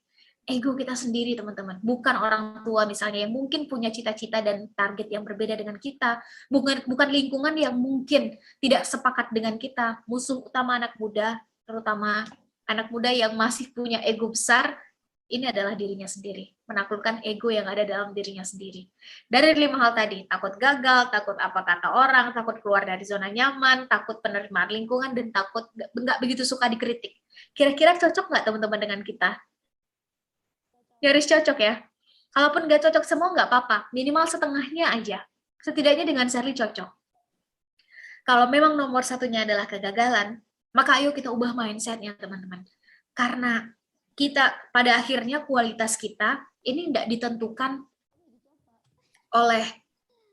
[SPEAKER 1] Ego kita sendiri, teman-teman. Bukan orang tua misalnya yang mungkin punya cita-cita dan target yang berbeda dengan kita. Bukan lingkungan yang mungkin tidak sepakat dengan kita. Musuh utama anak muda, terutama anak muda yang masih punya ego besar, ini adalah dirinya sendiri, menaklukkan ego yang ada dalam dirinya sendiri. Dari 5 hal tadi, takut gagal, takut apa kata orang, takut keluar dari zona nyaman, takut penerimaan lingkungan, dan takut nggak begitu suka dikritik. Kira-kira cocok nggak teman-teman dengan kita? Nyaris cocok ya. Kalaupun nggak cocok semua nggak apa-apa, minimal setengahnya aja. Setidaknya dengan Sherly cocok. Kalau memang nomor satunya adalah kegagalan, maka ayo kita ubah mindset-nya teman-teman. Karena kita pada akhirnya kualitas kita ini tidak ditentukan oleh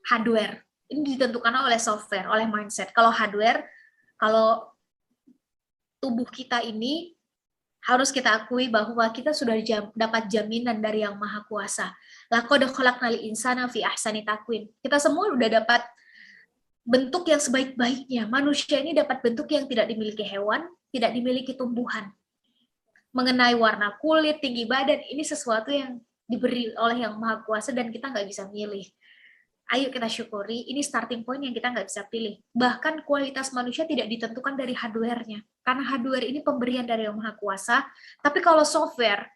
[SPEAKER 1] hardware, ini ditentukan oleh software, oleh mindset. Kalau hardware, kalau tubuh kita ini harus kita akui bahwa kita sudah dapat jaminan dari Yang Maha Kuasa. Laqad khalaqnal insana fi ahsani taqwim. Kita semua sudah dapat bentuk yang sebaik-baiknya. Manusia ini dapat bentuk yang tidak dimiliki hewan, tidak dimiliki tumbuhan. Mengenai warna kulit, tinggi badan, ini sesuatu yang diberi oleh Yang Maha Kuasa dan kita nggak bisa milih. Ayo kita syukuri, ini starting point yang kita nggak bisa pilih. Bahkan kualitas manusia tidak ditentukan dari hardware-nya. Karena hardware ini pemberian dari Yang Maha Kuasa, tapi kalau software,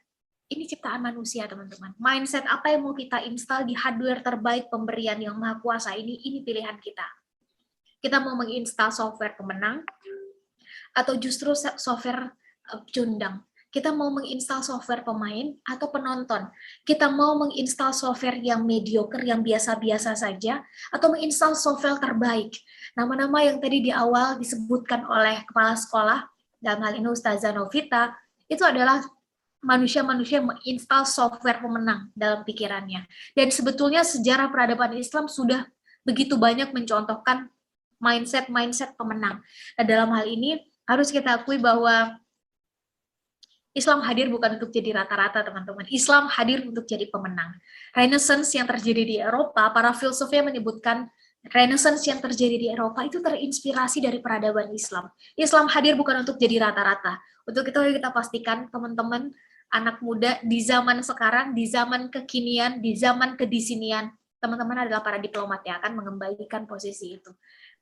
[SPEAKER 1] ini ciptaan manusia, teman-teman. Mindset apa yang mau kita install di hardware terbaik pemberian Yang Maha Kuasa ini pilihan kita. Kita mau menginstal software pemenang, atau justru software cundang. Kita mau menginstal software pemain atau penonton. Kita mau menginstal software yang mediocre, yang biasa-biasa saja, atau menginstal software terbaik. Nama-nama yang tadi di awal disebutkan oleh kepala sekolah, dalam hal ini Ustazah Novita, itu adalah manusia-manusia yang menginstal software pemenang dalam pikirannya. Dan sebetulnya sejarah peradaban Islam sudah begitu banyak mencontohkan mindset-mindset pemenang. Nah, dalam hal ini harus kita akui bahwa Islam hadir bukan untuk jadi rata-rata, teman-teman. Islam hadir untuk jadi pemenang. Renaissance yang terjadi di Eropa, para filsufnya menyebutkan Renaissance yang terjadi di Eropa itu terinspirasi dari peradaban Islam. Islam hadir bukan untuk jadi rata-rata. Untuk itu kita pastikan teman-teman, anak muda di zaman sekarang, di zaman kekinian, di zaman kedisinian, teman-teman adalah para diplomat yang akan mengembalikan posisi itu.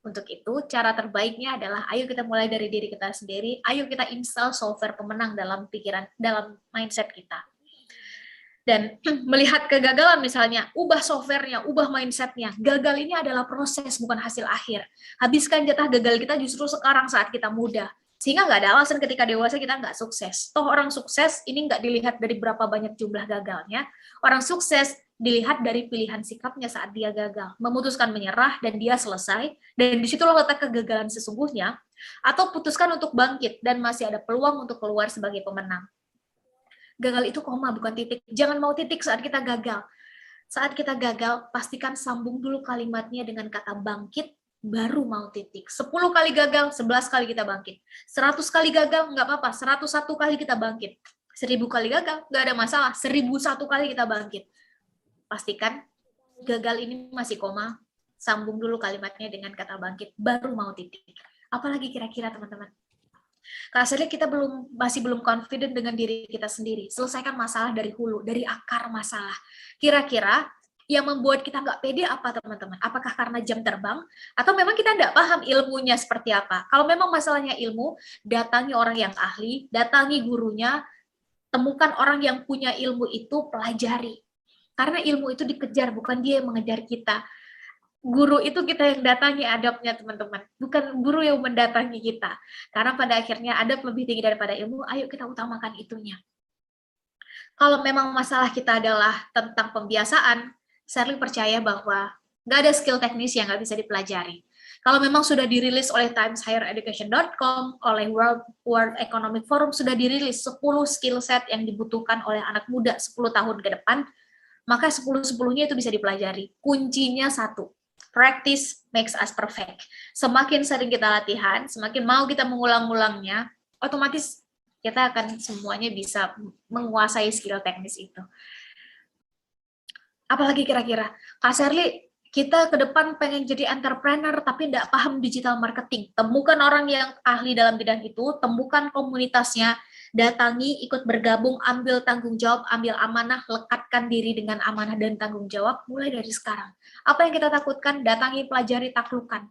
[SPEAKER 1] Untuk itu, cara terbaiknya adalah ayo kita mulai dari diri kita sendiri, ayo kita install software pemenang dalam pikiran, dalam mindset kita. Dan melihat kegagalan misalnya, ubah softwarenya, ubah mindsetnya. Gagal ini adalah proses, bukan hasil akhir. Habiskan jatah gagal kita justru sekarang saat kita muda. Sehingga nggak ada alasan ketika dewasa kita nggak sukses. Toh orang sukses ini nggak dilihat dari berapa banyak jumlah gagalnya. Orang sukses dilihat dari pilihan sikapnya saat dia gagal, memutuskan menyerah dan dia selesai, dan disitulah letak kegagalan sesungguhnya, atau putuskan untuk bangkit dan masih ada peluang untuk keluar sebagai pemenang. Gagal itu koma, bukan titik. Jangan mau titik saat kita gagal. Saat kita gagal, pastikan sambung dulu kalimatnya dengan kata bangkit, baru mau titik. 10 kali gagal, 11 kali kita bangkit. 100 kali gagal, nggak apa-apa, 101 kali kita bangkit. 1000 kali gagal, nggak ada masalah, 1001 kali kita bangkit. Pastikan gagal ini masih koma, sambung dulu kalimatnya dengan kata bangkit, baru mau titik. Apalagi kira-kira teman-teman? Karena kita masih belum confident dengan diri kita sendiri. Selesaikan masalah dari hulu, dari akar masalah. Kira-kira yang membuat kita nggak pede apa teman-teman? Apakah karena jam terbang? Atau memang kita nggak paham ilmunya seperti apa? Kalau memang masalahnya ilmu, datangi orang yang ahli, datangi gurunya, temukan orang yang punya ilmu itu, pelajari. Karena ilmu itu dikejar, bukan dia yang mengejar kita. Guru itu kita yang datangi adabnya, teman-teman. Bukan guru yang mendatangi kita. Karena pada akhirnya adab lebih tinggi daripada ilmu, ayo kita utamakan itunya. Kalau memang masalah kita adalah tentang pembiasaan, Sherly percaya bahwa nggak ada skill teknis yang nggak bisa dipelajari. Kalau memang sudah dirilis oleh timeshighereducation.com, oleh World Economic Forum, sudah dirilis 10 skill set yang dibutuhkan oleh anak muda 10 tahun ke depan, maka 10-10-nya itu bisa dipelajari. Kuncinya satu, practice makes us perfect. Semakin sering kita latihan, semakin mau kita mengulang-ulangnya, otomatis kita akan semuanya bisa menguasai skill teknis itu. Apalagi kira-kira, Kak Sherly, kita ke depan pengen jadi entrepreneur tapi tidak paham digital marketing. Temukan orang yang ahli dalam bidang itu, temukan komunitasnya, datangi, ikut bergabung, ambil tanggung jawab, ambil amanah, lekatkan diri dengan amanah dan tanggung jawab mulai dari sekarang. Apa yang kita takutkan, datangi, pelajari, taklukkan.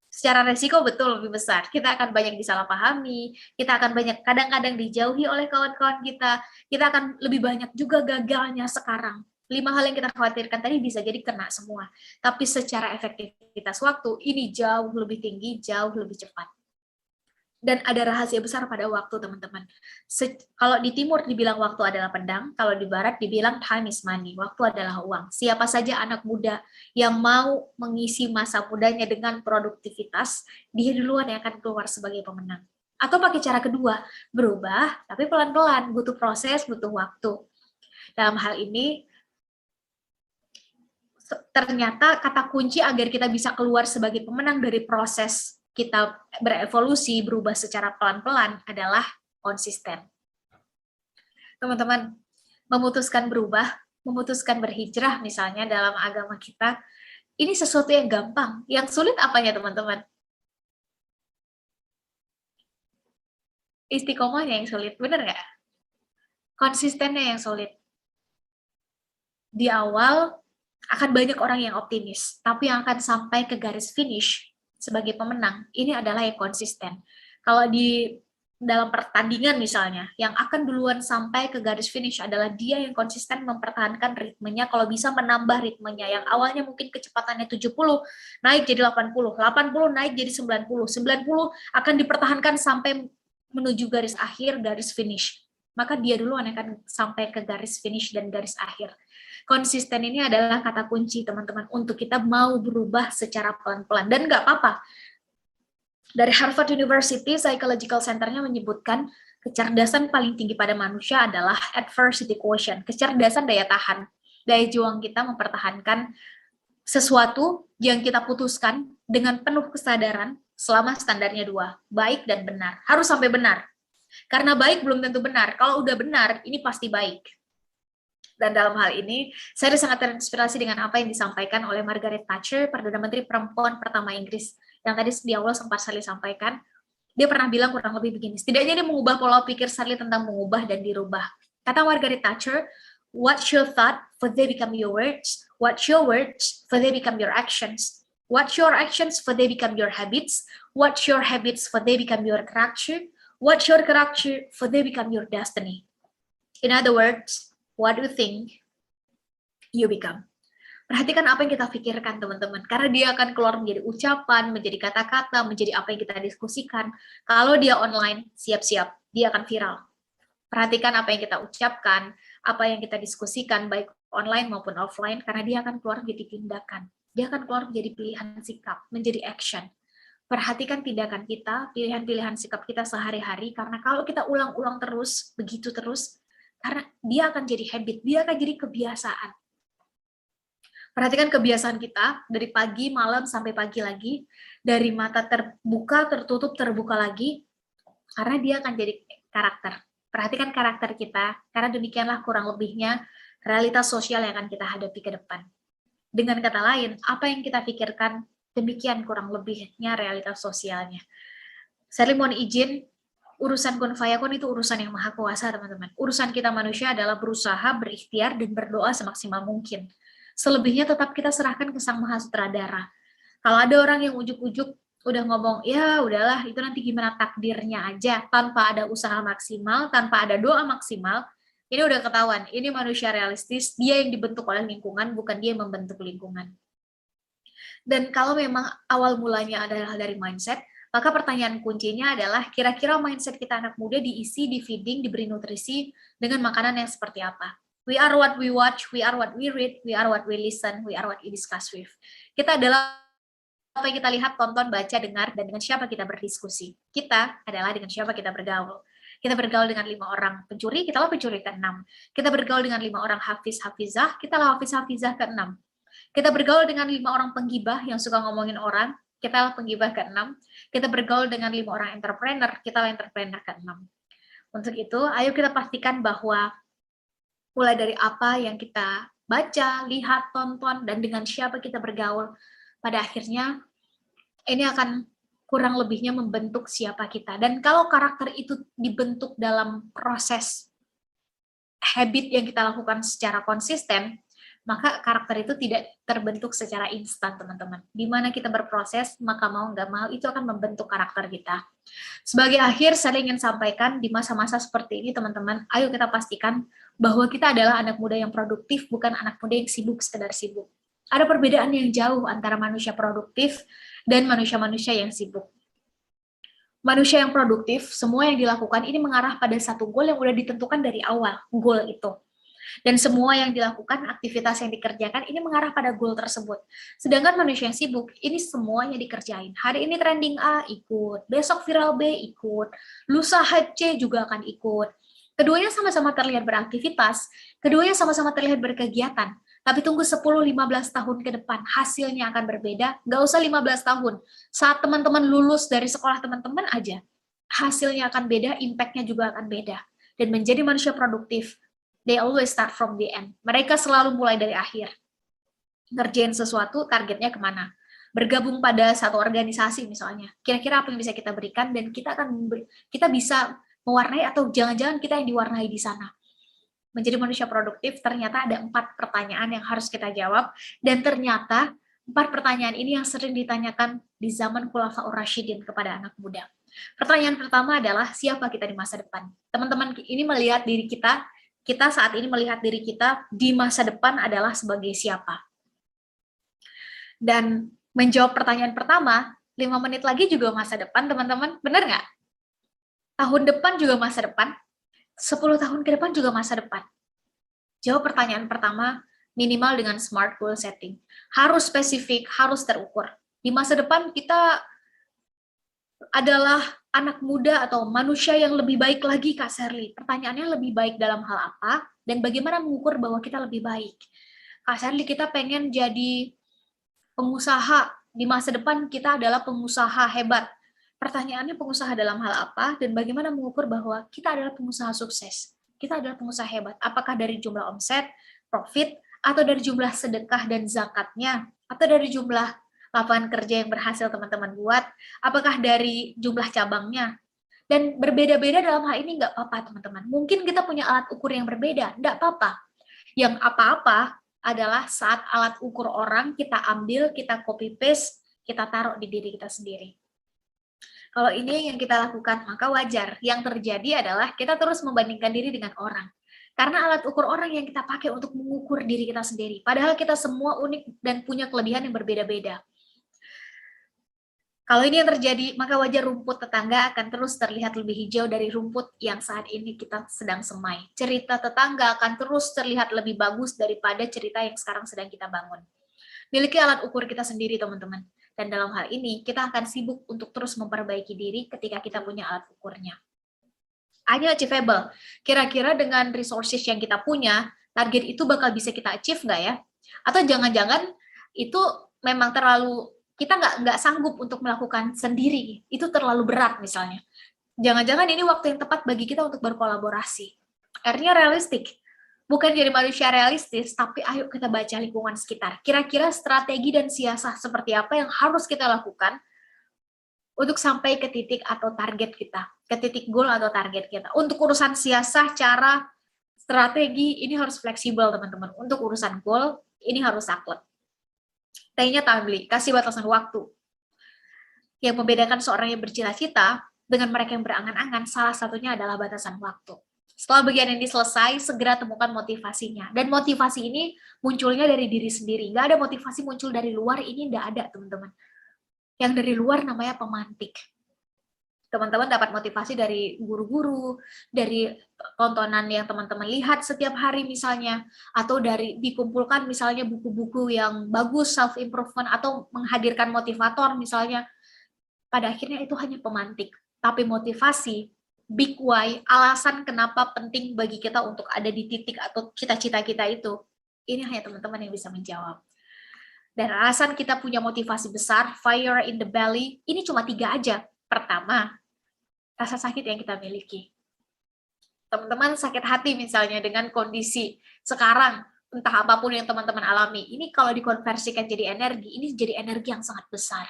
[SPEAKER 1] Secara resiko betul lebih besar. Kita akan banyak disalahpahami, kita akan banyak kadang-kadang dijauhi oleh kawan-kawan kita akan lebih banyak juga gagalnya sekarang. 5 hal yang kita khawatirkan tadi bisa jadi kena semua. Tapi secara efektivitas waktu, ini jauh lebih tinggi, jauh lebih cepat. Dan ada rahasia besar pada waktu, teman-teman. Kalau di timur dibilang waktu adalah pedang, kalau di barat dibilang time is money, waktu adalah uang. Siapa saja anak muda yang mau mengisi masa mudanya dengan produktivitas, dia duluan yang akan keluar sebagai pemenang. Atau pakai cara kedua, berubah, tapi pelan-pelan, butuh proses, butuh waktu. Dalam hal ini, ternyata kata kunci agar kita bisa keluar sebagai pemenang dari proses kita berevolusi, berubah secara pelan-pelan adalah konsisten. Teman-teman, memutuskan berubah, memutuskan berhijrah misalnya dalam agama kita, ini sesuatu yang gampang. Yang sulit apanya, teman-teman? Istiqomahnya yang sulit, bener nggak? Konsistennya yang sulit. Di awal, akan banyak orang yang optimis, tapi yang akan sampai ke garis finish sebagai pemenang, ini adalah yang konsisten. Kalau di dalam pertandingan misalnya, yang akan duluan sampai ke garis finish adalah dia yang konsisten mempertahankan ritmenya, kalau bisa menambah ritmenya, yang awalnya mungkin kecepatannya 70, naik jadi 80, 80 naik jadi 90, 90 akan dipertahankan sampai menuju garis akhir, garis finish. Maka dia duluan yang akan sampai ke garis finish dan garis akhir. Konsisten ini adalah kata kunci, teman-teman, untuk kita mau berubah secara pelan-pelan. Dan nggak apa-apa. Dari Harvard University, Psychological Center-nya menyebutkan kecerdasan paling tinggi pada manusia adalah adversity quotient, kecerdasan daya tahan. Daya juang kita mempertahankan sesuatu yang kita putuskan dengan penuh kesadaran selama standarnya 2, baik dan benar. Harus sampai benar. Karena baik belum tentu benar. Kalau udah benar, ini pasti baik. Dan dalam hal ini, saya sangat terinspirasi dengan apa yang disampaikan oleh Margaret Thatcher, Perdana Menteri perempuan pertama Inggris, yang tadi di awal sempat Sally sampaikan. Dia pernah bilang kurang lebih begini, setidaknya dia mengubah pola pikir Sally tentang mengubah dan dirubah. Kata Margaret Thatcher, what's your thought, for they become your words. What's your words, for they become your actions. What's your actions, for they become your habits. What's your habits, for they become your character. What's your character, for they become your destiny. In other words, what do you think, you become. Perhatikan apa yang kita pikirkan, teman-teman. Karena dia akan keluar menjadi ucapan, menjadi kata-kata, menjadi apa yang kita diskusikan. Kalau dia online, siap-siap, dia akan viral. Perhatikan apa yang kita ucapkan, apa yang kita diskusikan, baik online maupun offline, karena dia akan keluar menjadi tindakan. Dia akan keluar menjadi pilihan sikap, menjadi action. Perhatikan tindakan kita, pilihan-pilihan sikap kita sehari-hari, karena kalau kita ulang-ulang terus, begitu terus, karena dia akan jadi habit, dia akan jadi kebiasaan. Perhatikan kebiasaan kita dari pagi, malam, sampai pagi lagi, dari mata terbuka, tertutup, terbuka lagi, karena dia akan jadi karakter. Perhatikan karakter kita, karena demikianlah kurang lebihnya realitas sosial yang akan kita hadapi ke depan. Dengan kata lain, apa yang kita pikirkan, demikian kurang lebihnya realitas sosialnya. Saya mohon izin, urusan kun fayakun itu urusan yang maha kuasa, teman-teman. Urusan kita manusia adalah berusaha, berikhtiar, dan berdoa semaksimal mungkin. Selebihnya tetap kita serahkan ke Sang Maha Sutradara. Kalau ada orang yang ujuk-ujuk udah ngomong, ya udahlah, itu nanti gimana takdirnya aja, tanpa ada usaha maksimal, tanpa ada doa maksimal, ini udah ketahuan, ini manusia realistis, dia yang dibentuk oleh lingkungan, bukan dia yang membentuk lingkungan. Dan kalau memang awal mulanya adalah dari mindset, maka pertanyaan kuncinya adalah kira-kira mindset kita anak muda diisi, di feeding, diberi nutrisi dengan makanan yang seperti apa. We are what we watch, we are what we read, we are what we listen, we are what we discuss with. Kita adalah apa yang kita lihat, tonton, baca, dengar, dan dengan siapa kita berdiskusi. Kita adalah dengan siapa kita bergaul. Kita bergaul dengan 5 orang pencuri, kita lah pencuri ke-6. Kita bergaul dengan 5 orang hafiz-hafizah, kita lah hafiz-hafizah ke-6. Kita bergaul dengan 5 orang penggibah yang suka ngomongin orang, kita lah penggibah ke-6. Kita bergaul dengan 5 orang entrepreneur, kita lah entrepreneur ke-6. Untuk itu, ayo kita pastikan bahwa mulai dari apa yang kita baca, lihat, tonton, dan dengan siapa kita bergaul, pada akhirnya ini akan kurang lebihnya membentuk siapa kita. Dan kalau karakter itu dibentuk dalam proses habit yang kita lakukan secara konsisten, maka karakter itu tidak terbentuk secara instan, teman-teman. Di mana kita berproses, maka mau nggak mau itu akan membentuk karakter kita. Sebagai akhir, saya ingin sampaikan di masa-masa seperti ini, teman-teman, ayo kita pastikan bahwa kita adalah anak muda yang produktif, bukan anak muda yang sibuk sekedar sibuk. Ada perbedaan yang jauh antara manusia produktif dan manusia-manusia yang sibuk. Manusia yang produktif, semua yang dilakukan ini mengarah pada satu goal yang udah ditentukan dari awal, goal itu. Dan semua yang dilakukan, aktivitas yang dikerjakan, ini mengarah pada goal tersebut. Sedangkan manusia yang sibuk, ini semuanya dikerjain. Hari ini trending A, ikut. Besok viral B, ikut. Lusa C juga akan ikut. Keduanya sama-sama terlihat beraktivitas, keduanya sama-sama terlihat berkegiatan. Tapi tunggu 10-15 tahun ke depan, hasilnya akan berbeda. Nggak usah 15 tahun. Saat teman-teman lulus dari sekolah teman-teman aja, hasilnya akan beda, impact-nya juga akan beda. Dan menjadi manusia produktif, they always start from the end. Mereka selalu mulai dari akhir. Ngerjain sesuatu, targetnya kemana? Bergabung pada satu organisasi misalnya. Kira-kira apa yang bisa kita berikan dan kita bisa mewarnai atau jangan-jangan kita yang diwarnai di sana. Menjadi manusia produktif ternyata ada 4 pertanyaan yang harus kita jawab, dan ternyata 4 pertanyaan ini yang sering ditanyakan di zaman Khulafaur Rasyidin kepada anak muda. Pertanyaan pertama adalah siapa kita di masa depan? Teman-teman ini melihat diri kita saat ini melihat diri kita di masa depan adalah sebagai siapa? Dan menjawab pertanyaan pertama, 5 menit lagi juga masa depan, teman-teman. Benar nggak? Tahun depan juga masa depan, 10 tahun ke depan juga masa depan. Jawab pertanyaan pertama minimal dengan smart goal setting. Harus spesifik, harus terukur. Di masa depan kita adalah anak muda atau manusia yang lebih baik lagi, Kak Sherly. Pertanyaannya lebih baik dalam hal apa? Dan bagaimana mengukur bahwa kita lebih baik? Kak Sherly, kita pengen jadi pengusaha. Di masa depan kita adalah pengusaha hebat. Pertanyaannya pengusaha dalam hal apa, dan bagaimana mengukur bahwa kita adalah pengusaha sukses, kita adalah pengusaha hebat, apakah dari jumlah omset, profit, atau dari jumlah sedekah dan zakatnya, atau dari jumlah lapangan kerja yang berhasil teman-teman buat, apakah dari jumlah cabangnya. Dan berbeda-beda dalam hal ini nggak apa-apa, teman-teman. Mungkin kita punya alat ukur yang berbeda, nggak apa-apa. Yang apa-apa adalah saat alat ukur orang kita ambil, kita copy-paste, kita taruh di diri kita sendiri. Kalau ini yang kita lakukan, maka wajar. Yang terjadi adalah kita terus membandingkan diri dengan orang. Karena alat ukur orang yang kita pakai untuk mengukur diri kita sendiri. Padahal kita semua unik dan punya kelebihan yang berbeda-beda. Kalau ini yang terjadi, maka wajar rumput tetangga akan terus terlihat lebih hijau dari rumput yang saat ini kita sedang semai. Cerita tetangga akan terus terlihat lebih bagus daripada cerita yang sekarang sedang kita bangun. Miliki alat ukur kita sendiri, teman-teman. Dan dalam hal ini, kita akan sibuk untuk terus memperbaiki diri ketika kita punya alat ukurnya. Hanya achievable. Kira-kira dengan resources yang kita punya, target itu bakal bisa kita achieve nggak ya? Atau jangan-jangan itu memang terlalu, kita nggak sanggup untuk melakukan sendiri. Itu terlalu berat misalnya. Jangan-jangan ini waktu yang tepat bagi kita untuk berkolaborasi. Akhirnya realistik. Bukan jadi manusia realistis, tapi ayo kita baca lingkungan sekitar. Kira-kira strategi dan siasat seperti apa yang harus kita lakukan untuk sampai ke titik atau target kita, ke titik goal atau target kita. Untuk urusan siasat, cara, strategi, ini harus fleksibel, teman-teman. Untuk urusan goal, ini harus saklek. T-nya timely, kasih batasan waktu. Yang membedakan seorang yang bercita-cita dengan mereka yang berangan-angan, salah satunya adalah batasan waktu. Setelah bagian ini selesai, segera temukan motivasinya. Dan motivasi ini munculnya dari diri sendiri. Nggak ada motivasi muncul dari luar, ini nggak ada, teman-teman. Yang dari luar namanya pemantik. Teman-teman dapat motivasi dari guru-guru, dari tontonan yang teman-teman lihat setiap hari misalnya, atau dari dikumpulkan misalnya buku-buku yang bagus self improvement atau menghadirkan motivator misalnya. Pada akhirnya itu hanya pemantik, tapi motivasi, big why, alasan kenapa penting bagi kita untuk ada di titik atau cita-cita kita itu, ini hanya teman-teman yang bisa menjawab. Dan alasan kita punya motivasi besar, fire in the belly, ini cuma 3 aja. Pertama, rasa sakit yang kita miliki. Teman-teman sakit hati misalnya dengan kondisi sekarang, entah apapun yang teman-teman alami, ini kalau dikonversikan jadi energi, ini jadi energi yang sangat besar.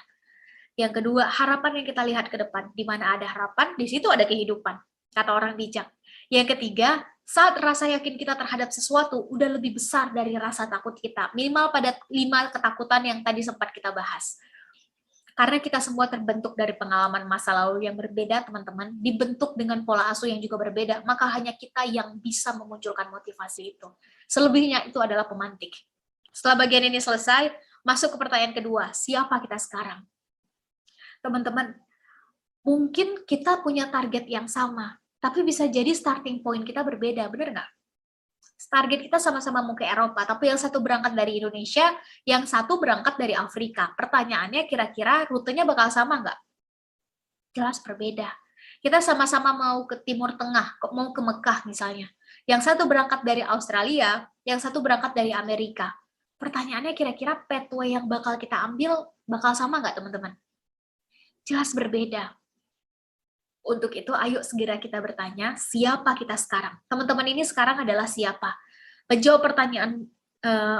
[SPEAKER 1] Yang kedua, harapan yang kita lihat ke depan. Di mana ada harapan, di situ ada kehidupan, kata orang bijak. Yang ketiga, saat rasa yakin kita terhadap sesuatu udah lebih besar dari rasa takut kita. Minimal pada 5 ketakutan yang tadi sempat kita bahas. Karena kita semua terbentuk dari pengalaman masa lalu yang berbeda, teman-teman, dibentuk dengan pola asuh yang juga berbeda, maka hanya kita yang bisa memunculkan motivasi itu. Selebihnya itu adalah pemantik. Setelah bagian ini selesai, masuk ke pertanyaan kedua, siapa kita sekarang? Teman-teman, mungkin kita punya target yang sama, tapi bisa jadi starting point kita berbeda, benar nggak? Target kita sama-sama mau ke Eropa, tapi yang satu berangkat dari Indonesia, yang satu berangkat dari Afrika. Pertanyaannya kira-kira rutenya bakal sama nggak? Jelas berbeda. Kita sama-sama mau ke Timur Tengah, mau ke Mekah misalnya. Yang satu berangkat dari Australia, yang satu berangkat dari Amerika. Pertanyaannya kira-kira pathway yang bakal kita ambil bakal sama nggak teman-teman? Jelas berbeda. Untuk itu, ayo segera kita bertanya, siapa kita sekarang? Teman-teman ini sekarang adalah siapa? Menjawab pertanyaan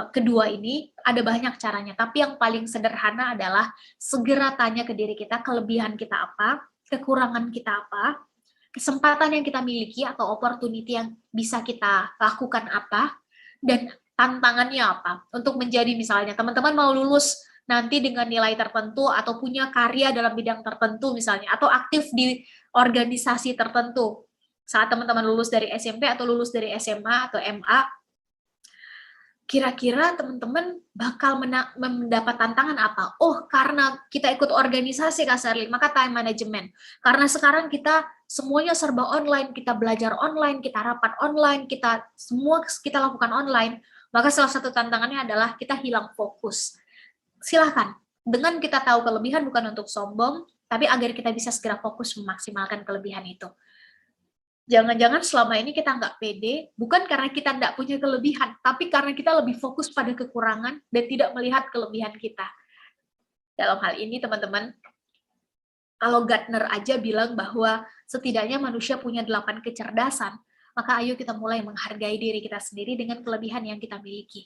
[SPEAKER 1] kedua ini, ada banyak caranya, tapi yang paling sederhana adalah segera tanya ke diri kita, kelebihan kita apa, kekurangan kita apa, kesempatan yang kita miliki atau opportunity yang bisa kita lakukan apa, dan tantangannya apa. Untuk menjadi misalnya, teman-teman mau lulus nanti dengan nilai tertentu atau punya karya dalam bidang tertentu misalnya, atau aktif di organisasi tertentu. Saat teman-teman lulus dari SMP atau lulus dari SMA atau MA, kira-kira teman-teman bakal mendapat tantangan apa? Oh, karena kita ikut organisasi Kak Sherly, maka time management. Karena sekarang kita semuanya serba online, kita belajar online, kita rapat online, semua kita lakukan online, maka salah satu tantangannya adalah kita hilang fokus. Silahkan, dengan kita tahu kelebihan bukan untuk sombong, tapi agar kita bisa segera fokus memaksimalkan kelebihan itu. Jangan-jangan selama ini kita nggak pede, bukan karena kita nggak punya kelebihan, tapi karena kita lebih fokus pada kekurangan dan tidak melihat kelebihan kita. Dalam hal ini, teman-teman, kalau Gartner aja bilang bahwa setidaknya manusia punya 8 kecerdasan, maka ayo kita mulai menghargai diri kita sendiri dengan kelebihan yang kita miliki.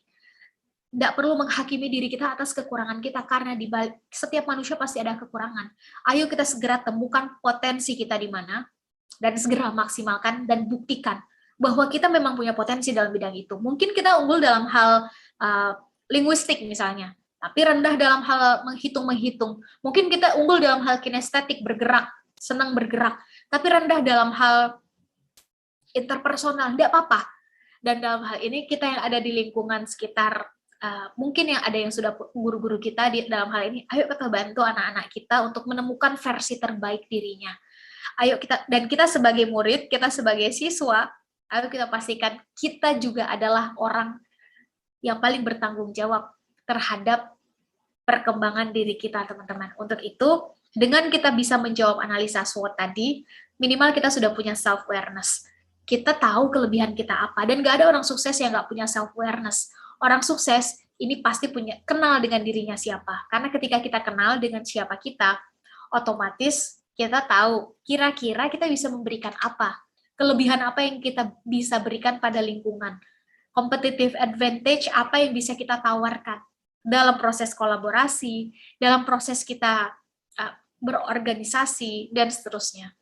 [SPEAKER 1] Tidak perlu menghakimi diri kita atas kekurangan kita, karena di balik setiap manusia pasti ada kekurangan. Ayo kita segera temukan potensi kita di mana, dan segera maksimalkan dan buktikan bahwa kita memang punya potensi dalam bidang itu. Mungkin kita unggul dalam hal linguistik misalnya, tapi rendah dalam hal menghitung-menghitung. Mungkin kita unggul dalam hal kinestetik, bergerak, senang bergerak, tapi rendah dalam hal interpersonal, tidak apa-apa. Dan dalam hal ini kita yang ada di lingkungan sekitar, mungkin yang ada yang sudah guru-guru kita di dalam hal ini, ayo kita bantu anak-anak kita untuk menemukan versi terbaik dirinya. Ayo kita sebagai murid, kita sebagai siswa, ayo kita pastikan kita juga adalah orang yang paling bertanggung jawab terhadap perkembangan diri kita, teman-teman. Untuk itu, dengan kita bisa menjawab analisa SWOT tadi, minimal kita sudah punya self-awareness. Kita tahu kelebihan kita apa, dan nggak ada orang sukses yang nggak punya self-awareness. Orang sukses ini pasti kenal dengan dirinya siapa. Karena ketika kita kenal dengan siapa kita, otomatis kita tahu kira-kira kita bisa memberikan apa, kelebihan apa yang kita bisa berikan pada lingkungan, competitive advantage apa yang bisa kita tawarkan dalam proses kolaborasi, dalam proses kita berorganisasi, dan seterusnya.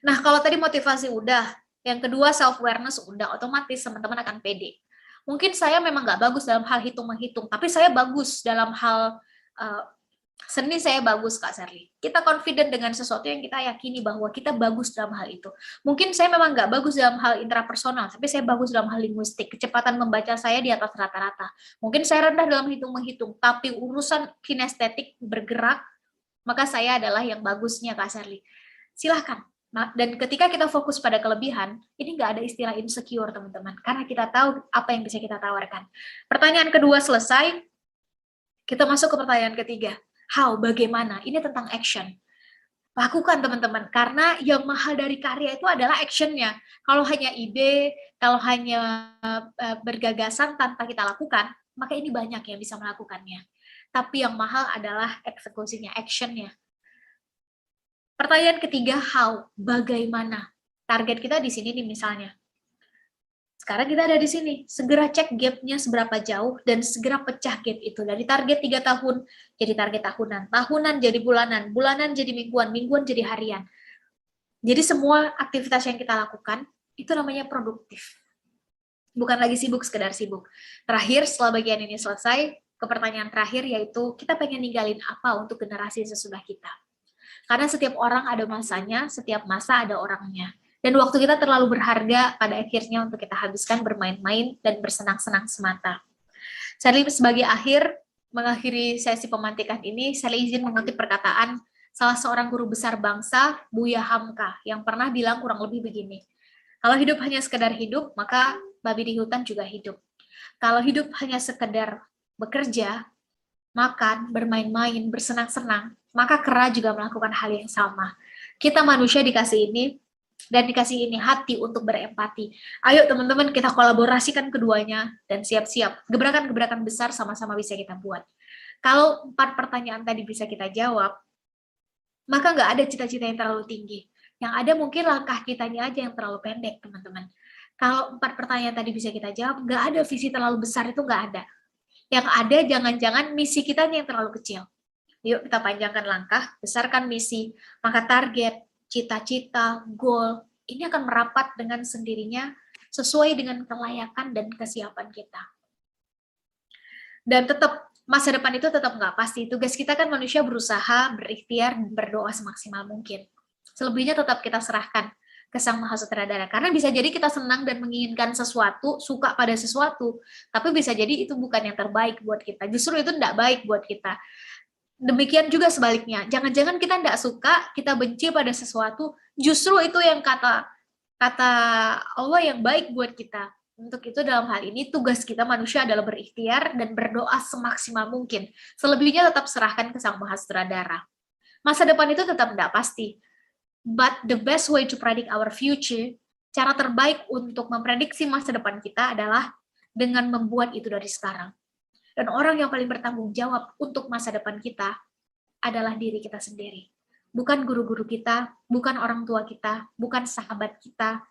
[SPEAKER 1] Nah, kalau tadi motivasi udah, yang kedua self-awareness udah, otomatis teman-teman akan pede. Mungkin saya memang nggak bagus dalam hal hitung-menghitung, tapi saya bagus dalam hal seni, saya bagus Kak Sherly. Kita confident dengan sesuatu yang kita yakini bahwa kita bagus dalam hal itu. Mungkin saya memang nggak bagus dalam hal intrapersonal, tapi saya bagus dalam hal linguistik. Kecepatan membaca saya di atas rata-rata. Mungkin saya rendah dalam hitung-menghitung, tapi urusan kinestetik bergerak, maka saya adalah yang bagusnya Kak Sherly. silahkan. Dan ketika kita fokus pada kelebihan, ini nggak ada istilah insecure, teman-teman. Karena kita tahu apa yang bisa kita tawarkan. Pertanyaan kedua selesai, kita masuk ke pertanyaan ketiga. How, bagaimana? Ini tentang action. Lakukan, teman-teman. Karena yang mahal dari karya itu adalah actionnya. Kalau hanya ide, kalau hanya bergagasan tanpa kita lakukan, maka ini banyak yang bisa melakukannya. Tapi yang mahal adalah eksekusinya, actionnya. Pertanyaan ketiga, how? Bagaimana? Target kita di sini nih misalnya. Sekarang kita ada di sini. Segera cek gap-nya seberapa jauh dan segera pecah gap itu. Dari target 3 tahun jadi target tahunan. Tahunan jadi bulanan. Bulanan jadi mingguan. Mingguan jadi harian. Jadi semua aktivitas yang kita lakukan itu namanya produktif. Bukan lagi sibuk, sekedar sibuk. Terakhir, setelah bagian ini selesai, ke pertanyaan terakhir yaitu kita pengen ninggalin apa untuk generasi sesudah kita. Karena setiap orang ada masanya, setiap masa ada orangnya. Dan waktu kita terlalu berharga pada akhirnya untuk kita habiskan bermain-main dan bersenang-senang semata. Saya sebagai mengakhiri sesi pemantikan ini, saya izin mengutip perkataan salah seorang guru besar bangsa, Buya Hamka, yang pernah bilang kurang lebih begini. Kalau hidup hanya sekedar hidup, maka babi di hutan juga hidup. Kalau hidup hanya sekedar bekerja, makan, bermain-main, bersenang-senang, maka kera juga melakukan hal yang sama. Kita manusia dikasih ini, dan dikasih ini hati untuk berempati. Ayo teman-teman kita kolaborasikan keduanya, dan siap-siap. Gebrakan-gebrakan besar sama-sama bisa kita buat. Kalau 4 pertanyaan tadi bisa kita jawab, maka nggak ada cita-cita yang terlalu tinggi. Yang ada mungkin langkah kitanya aja yang terlalu pendek, teman-teman. Kalau 4 pertanyaan tadi bisa kita jawab, nggak ada visi terlalu besar, itu nggak ada. Yang ada jangan-jangan misi kita yang terlalu kecil. Yuk kita panjangkan langkah, besarkan misi, maka target, cita-cita, goal, ini akan merapat dengan sendirinya sesuai dengan kelayakan dan kesiapan kita. Dan tetap, masa depan itu tetap nggak pasti. Tugas kita kan manusia berusaha, berikhtiar, berdoa semaksimal mungkin. Selebihnya tetap kita serahkan ke Sang Maha Sutradara. Karena bisa jadi kita senang dan menginginkan sesuatu, suka pada sesuatu, tapi bisa jadi itu bukan yang terbaik buat kita. Justru itu tidak baik buat kita. Demikian juga sebaliknya. Jangan-jangan kita tidak suka, kita benci pada sesuatu, justru itu yang kata Allah yang baik buat kita. Untuk itu dalam hal ini tugas kita manusia adalah berikhtiar dan berdoa semaksimal mungkin. Selebihnya tetap serahkan ke Sang Maha Sutradara. Masa depan itu tetap tidak pasti. But the best way to predict our future, cara terbaik untuk memprediksi masa depan kita adalah dengan membuat itu dari sekarang. Dan orang yang paling bertanggung jawab untuk masa depan kita adalah diri kita sendiri. Bukan guru-guru kita, bukan orang tua kita, bukan sahabat kita.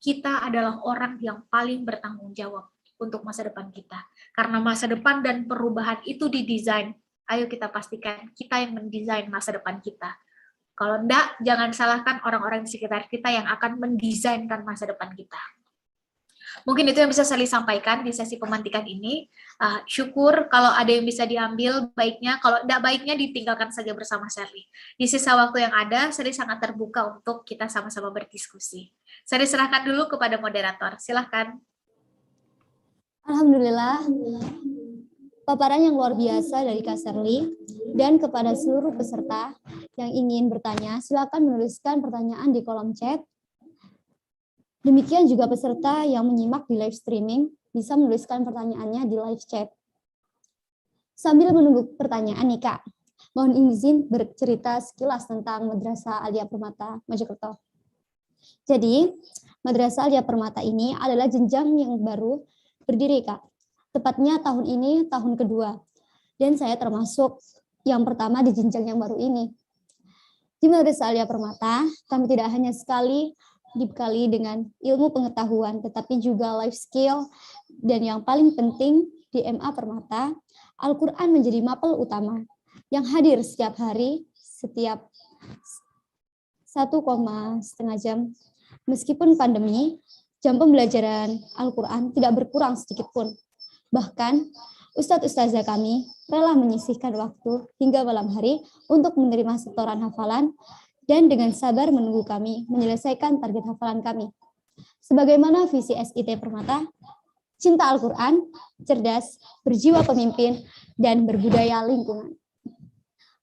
[SPEAKER 1] Kita adalah orang yang paling bertanggung jawab untuk masa depan kita. Karena masa depan dan perubahan itu didesain. Ayo kita pastikan kita yang mendesain masa depan kita. Kalau enggak, jangan salahkan orang-orang di sekitar kita yang akan mendesainkan masa depan kita. Mungkin itu yang bisa saya sampaikan di sesi pemantikan ini. Syukur kalau ada yang bisa diambil baiknya, kalau enggak baiknya ditinggalkan saja bersama Sherly. Di sisa waktu yang ada, Sherly sangat terbuka untuk kita sama-sama berdiskusi. Sherly serahkan dulu kepada moderator. Silahkan.
[SPEAKER 2] Alhamdulillah. Paparan yang luar biasa dari Kak Sherly, dan kepada seluruh peserta yang ingin bertanya, silakan menuliskan pertanyaan di kolom chat. Demikian juga peserta yang menyimak di live streaming bisa menuliskan pertanyaannya di live chat. Sambil menunggu pertanyaan nih Kak, mohon izin bercerita sekilas tentang Madrasah Alia Permata Mojokerto. Jadi, Madrasah Alia Permata ini adalah jenjang yang baru berdiri Kak. Tepatnya tahun ini tahun kedua, dan saya termasuk yang pertama di jenjang yang baru ini. Di Madrasah Alia Permata, kami tidak hanya sekali dibekali dengan ilmu pengetahuan, tetapi juga life skill, dan yang paling penting di MA Permata, Al-Quran menjadi mapel utama yang hadir setiap hari, setiap 1,5 jam. Meskipun pandemi, jam pembelajaran Al-Quran tidak berkurang sedikit pun. Bahkan, Ustadz-Ustazah kami rela menyisihkan waktu hingga malam hari untuk menerima setoran hafalan dan dengan sabar menunggu kami menyelesaikan target hafalan kami. Sebagaimana visi SIT Permata, cinta Al-Quran, cerdas, berjiwa pemimpin, dan berbudaya lingkungan.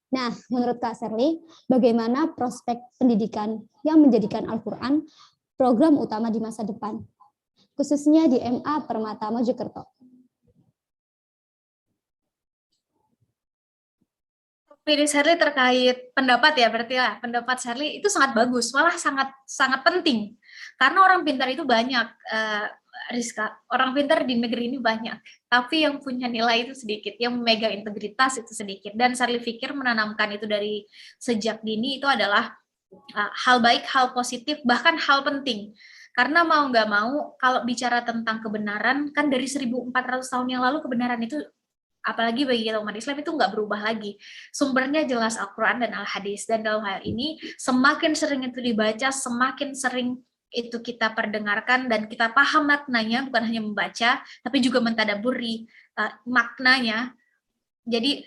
[SPEAKER 2] Nah, menurut Kak Sherly, bagaimana prospek pendidikan yang menjadikan Al-Quran program utama di masa depan, khususnya di MA Permata Mojokerto?
[SPEAKER 1] Pilih Shirley terkait pendapat ya, berarti ya pendapat Shirley itu sangat bagus, malah sangat sangat penting karena orang pintar itu banyak, Rizka. Orang pintar di negeri ini banyak, tapi yang punya nilai itu sedikit, yang memegang integritas itu sedikit. Dan Shirley pikir menanamkan itu dari sejak dini itu adalah hal baik, hal positif, bahkan hal penting. Karena mau nggak mau, kalau bicara tentang kebenaran, kan dari 1400 tahun yang lalu kebenaran itu, apalagi bagi kita umat Islam, itu nggak berubah lagi. Sumbernya jelas Al-Quran dan Al-Hadis. Dan dalam hal ini, semakin sering itu dibaca, semakin sering itu kita perdengarkan dan kita paham maknanya, bukan hanya membaca, tapi juga mentadaburi maknanya. Jadi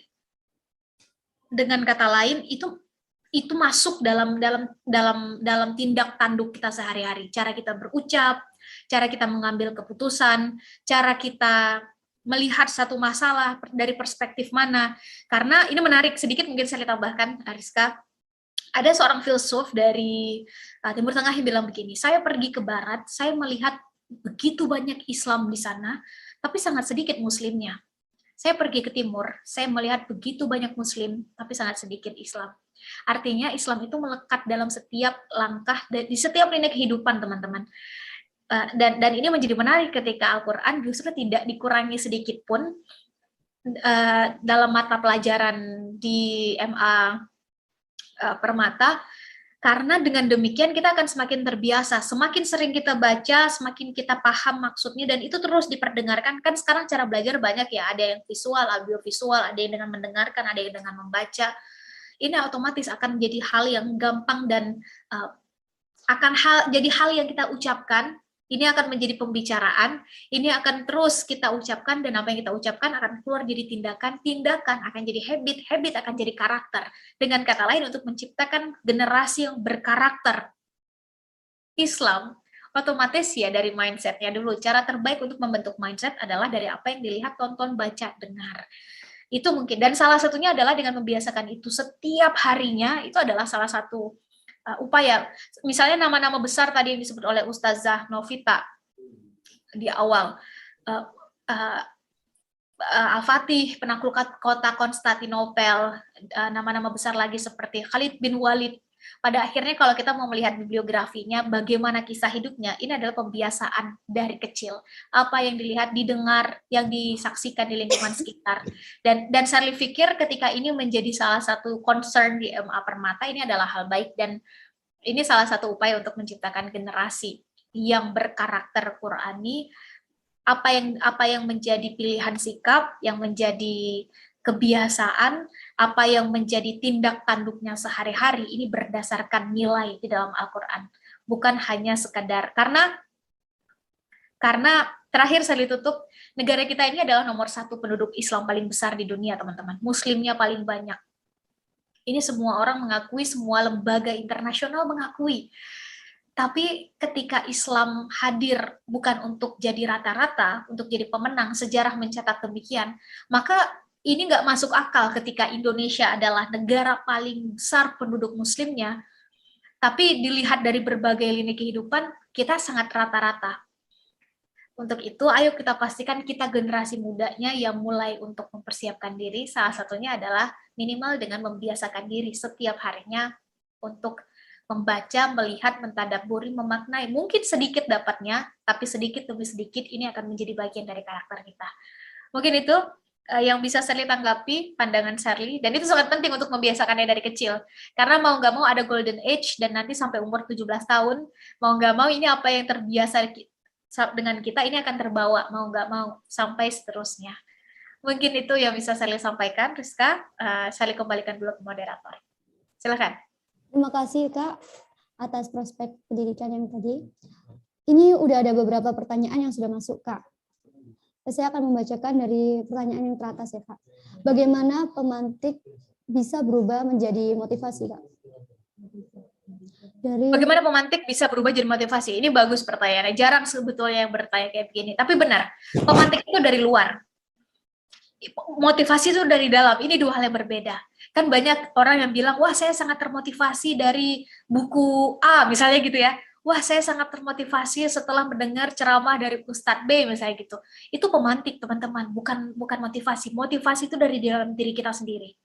[SPEAKER 1] dengan kata lain, itu masuk dalam tindak tanduk kita sehari-hari. Cara kita berucap, cara kita mengambil keputusan, cara kita melihat satu masalah dari perspektif mana. Karena ini menarik, sedikit mungkin saya tambahkan, Ariska. Ada seorang filsuf dari Timur Tengah yang bilang begini, saya pergi ke Barat, saya melihat begitu banyak Islam di sana, tapi sangat sedikit Muslimnya. Saya pergi ke Timur, saya melihat begitu banyak Muslim, tapi sangat sedikit Islam. Artinya Islam itu melekat dalam setiap langkah, di setiap lini kehidupan, teman-teman. Dan ini menjadi menarik ketika Al-Quran justru tidak dikurangi sedikit pun dalam mata pelajaran di MA Permata, karena dengan demikian kita akan semakin terbiasa, semakin sering kita baca, semakin kita paham maksudnya, dan itu terus diperdengarkan. Kan sekarang cara belajar banyak ya, ada yang visual, audiovisual, ada yang dengan mendengarkan, ada yang dengan membaca. Ini otomatis akan menjadi hal yang gampang dan jadi hal yang kita ucapkan. Ini akan menjadi pembicaraan, ini akan terus kita ucapkan, dan apa yang kita ucapkan akan keluar jadi tindakan, tindakan akan jadi habit, habit akan jadi karakter. Dengan kata lain, untuk menciptakan generasi yang berkarakter Islam, otomatis ya dari mindsetnya dulu. Cara terbaik untuk membentuk mindset adalah dari apa yang dilihat, tonton, baca, dengar. Itu mungkin, dan salah satunya adalah dengan membiasakan itu setiap harinya. Itu adalah salah satu upaya. Misalnya nama-nama besar tadi yang disebut oleh Ustazah Novita di awal, Al-Fatih, penakluk kota Konstantinopel, nama-nama besar lagi seperti Khalid bin Walid. Pada akhirnya kalau kita mau melihat bibliografinya, bagaimana kisah hidupnya, ini adalah pembiasaan dari kecil. Apa yang dilihat, didengar, yang disaksikan di lingkungan sekitar. Dan saya pikir ketika ini menjadi salah satu concern di MA Permata, ini adalah hal baik, dan ini salah satu upaya untuk menciptakan generasi yang berkarakter Qurani. Apa yang menjadi pilihan sikap, yang menjadi kebiasaan, apa yang menjadi tindak tanduknya sehari-hari, ini berdasarkan nilai di dalam Al-Quran. Bukan hanya sekadar, karena terakhir saya tutup, negara kita ini adalah nomor 1 penduduk Islam paling besar di dunia, teman-teman. Muslimnya paling banyak. Ini semua orang mengakui, semua lembaga internasional mengakui. Tapi ketika Islam hadir bukan untuk jadi rata-rata, untuk jadi pemenang, sejarah mencatat demikian, maka ini nggak masuk akal ketika Indonesia adalah negara paling besar penduduk muslimnya, tapi dilihat dari berbagai lini kehidupan, kita sangat rata-rata. Untuk itu, ayo kita pastikan kita generasi mudanya yang mulai untuk mempersiapkan diri, salah satunya adalah minimal dengan membiasakan diri setiap harinya untuk membaca, melihat, mentadabburi, memaknai. Mungkin sedikit dapatnya, tapi sedikit demi sedikit ini akan menjadi bagian dari karakter kita. Mungkin itu yang bisa Shirley tanggapi, pandangan Shirley, dan itu sangat penting untuk membiasakannya dari kecil. Karena mau nggak mau ada golden age, dan nanti sampai umur 17 tahun, mau nggak mau ini apa yang terbiasa dengan kita, ini akan terbawa, mau nggak mau, sampai seterusnya. Mungkin itu yang bisa Shirley sampaikan. Rizka, Shirley kembalikan dulu ke moderator. Silakan.
[SPEAKER 2] Terima kasih Kak atas prospek pendidikan yang tadi. Ini udah ada beberapa pertanyaan yang sudah masuk Kak. Saya akan membacakan dari pertanyaan yang teratas ya Kak. Bagaimana pemantik bisa berubah menjadi motivasi Kak?
[SPEAKER 1] Bagaimana pemantik bisa berubah jadi motivasi? Ini bagus pertanyaannya. Jarang sebetulnya yang bertanya kayak begini. Tapi benar, pemantik itu dari luar. motivasi itu dari dalam. Ini dua hal yang berbeda. Kan banyak orang yang bilang, wah saya sangat termotivasi dari buku A, misalnya gitu ya. Wah saya sangat termotivasi setelah mendengar ceramah dari Ustadz B, misalnya gitu. Itu pemantik, teman-teman, bukan motivasi. Motivasi itu dari dalam diri kita sendiri.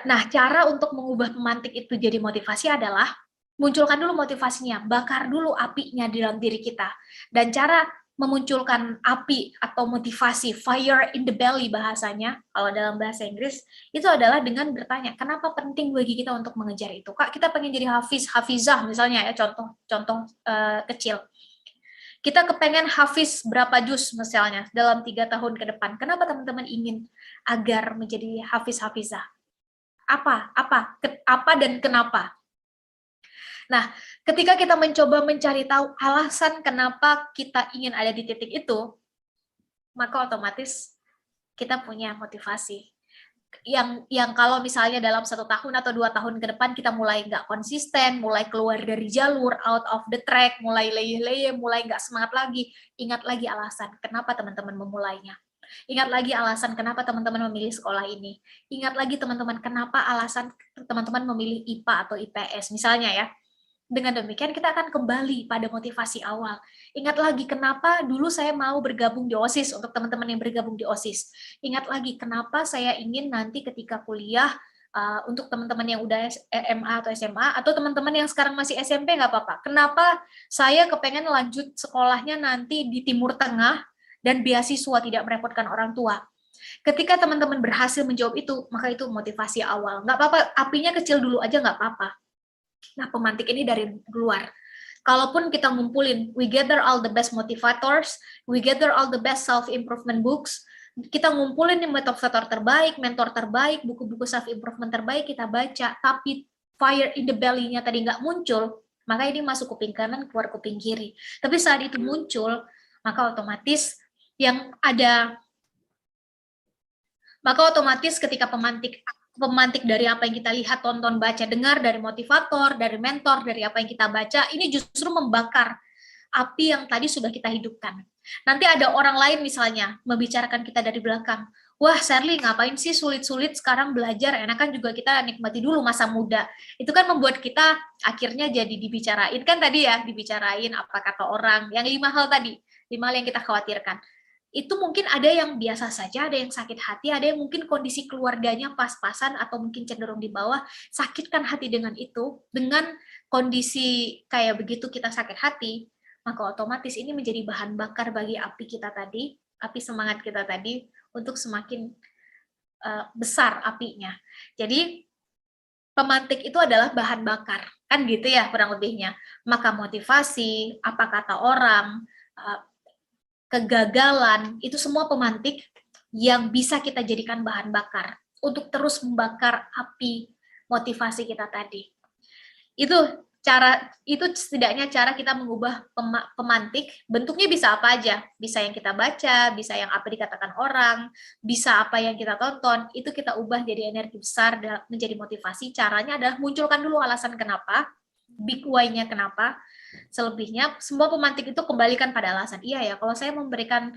[SPEAKER 1] Nah, cara untuk mengubah pemantik itu jadi motivasi adalah munculkan dulu motivasinya, bakar dulu apinya di dalam diri kita. Dan cara memunculkan api atau motivasi, fire in the belly bahasanya, kalau dalam bahasa Inggris, itu adalah dengan bertanya, kenapa penting bagi kita untuk mengejar itu? Kak, kita pengen jadi hafizah misalnya ya, contoh kecil. Kita kepengen hafiz berapa juz misalnya dalam 3 tahun ke depan. Kenapa teman-teman ingin agar menjadi hafiz-hafizah? Apa dan kenapa. Nah, ketika kita mencoba mencari tahu alasan kenapa kita ingin ada di titik itu, maka otomatis kita punya motivasi. Yang kalau misalnya dalam 1 tahun atau 2 tahun ke depan kita mulai nggak konsisten, mulai keluar dari jalur, out of the track, mulai leyeh-leyeh, mulai nggak semangat lagi, ingat lagi alasan kenapa teman-teman memulainya. Ingat lagi alasan kenapa teman-teman memilih sekolah ini. Ingat lagi teman-teman kenapa alasan teman-teman memilih IPA atau IPS misalnya ya. Dengan demikian kita akan kembali pada motivasi awal. Ingat lagi kenapa dulu saya mau bergabung di OSIS untuk teman-teman yang bergabung di OSIS. Ingat lagi kenapa saya ingin nanti ketika kuliah untuk teman-teman yang udah MA atau SMA atau teman-teman yang sekarang masih SMP nggak apa-apa. Kenapa saya kepengen lanjut sekolahnya nanti di Timur Tengah dan beasiswa tidak merepotkan orang tua. Ketika teman-teman berhasil menjawab itu, maka itu motivasi awal. Nggak apa-apa, apinya kecil dulu aja nggak apa-apa. Nah, pemantik ini dari luar. Kalaupun kita ngumpulin, we gather all the best motivators, we gather all the best self-improvement books, kita ngumpulin nih motivator terbaik, mentor terbaik, buku-buku self-improvement terbaik, kita baca, tapi fire in the belly-nya tadi nggak muncul, maka ini masuk kuping kanan, keluar kuping kiri. Tapi saat itu muncul, maka otomatis yang ada, maka otomatis ketika pemantik dari apa yang kita lihat, tonton, baca, dengar, dari motivator, dari mentor, dari apa yang kita baca, ini justru membakar api yang tadi sudah kita hidupkan. Nanti ada orang lain misalnya membicarakan kita dari belakang. Wah, Sherly, ngapain sih sulit-sulit sekarang belajar? Enakan juga kita nikmati dulu masa muda. Itu kan membuat kita akhirnya jadi dibicarain. Kan tadi ya, dibicarain apa kata orang. Yang 5 hal tadi, 5 hal yang kita khawatirkan. Itu mungkin ada yang biasa saja, ada yang sakit hati, ada yang mungkin kondisi keluarganya pas-pasan atau mungkin cenderung di bawah, sakitkan hati dengan itu, dengan kondisi kayak begitu kita sakit hati, maka otomatis ini menjadi bahan bakar bagi api kita tadi, api semangat kita tadi, untuk semakin besar apinya. Jadi, pemantik itu adalah bahan bakar, kan gitu ya kurang lebihnya. Maka motivasi, apa kata orang, kegagalan, itu semua pemantik yang bisa kita jadikan bahan bakar untuk terus membakar api motivasi kita tadi. Itu setidaknya cara kita mengubah pemantik. Bentuknya bisa apa aja, bisa yang kita baca, bisa yang apa dikatakan orang, bisa apa yang kita tonton, itu kita ubah jadi energi besar menjadi motivasi. Caranya adalah munculkan dulu alasan kenapa, big why-nya kenapa. Selebihnya semua pemantik itu kembalikan pada alasan. Iya ya, kalau saya memberikan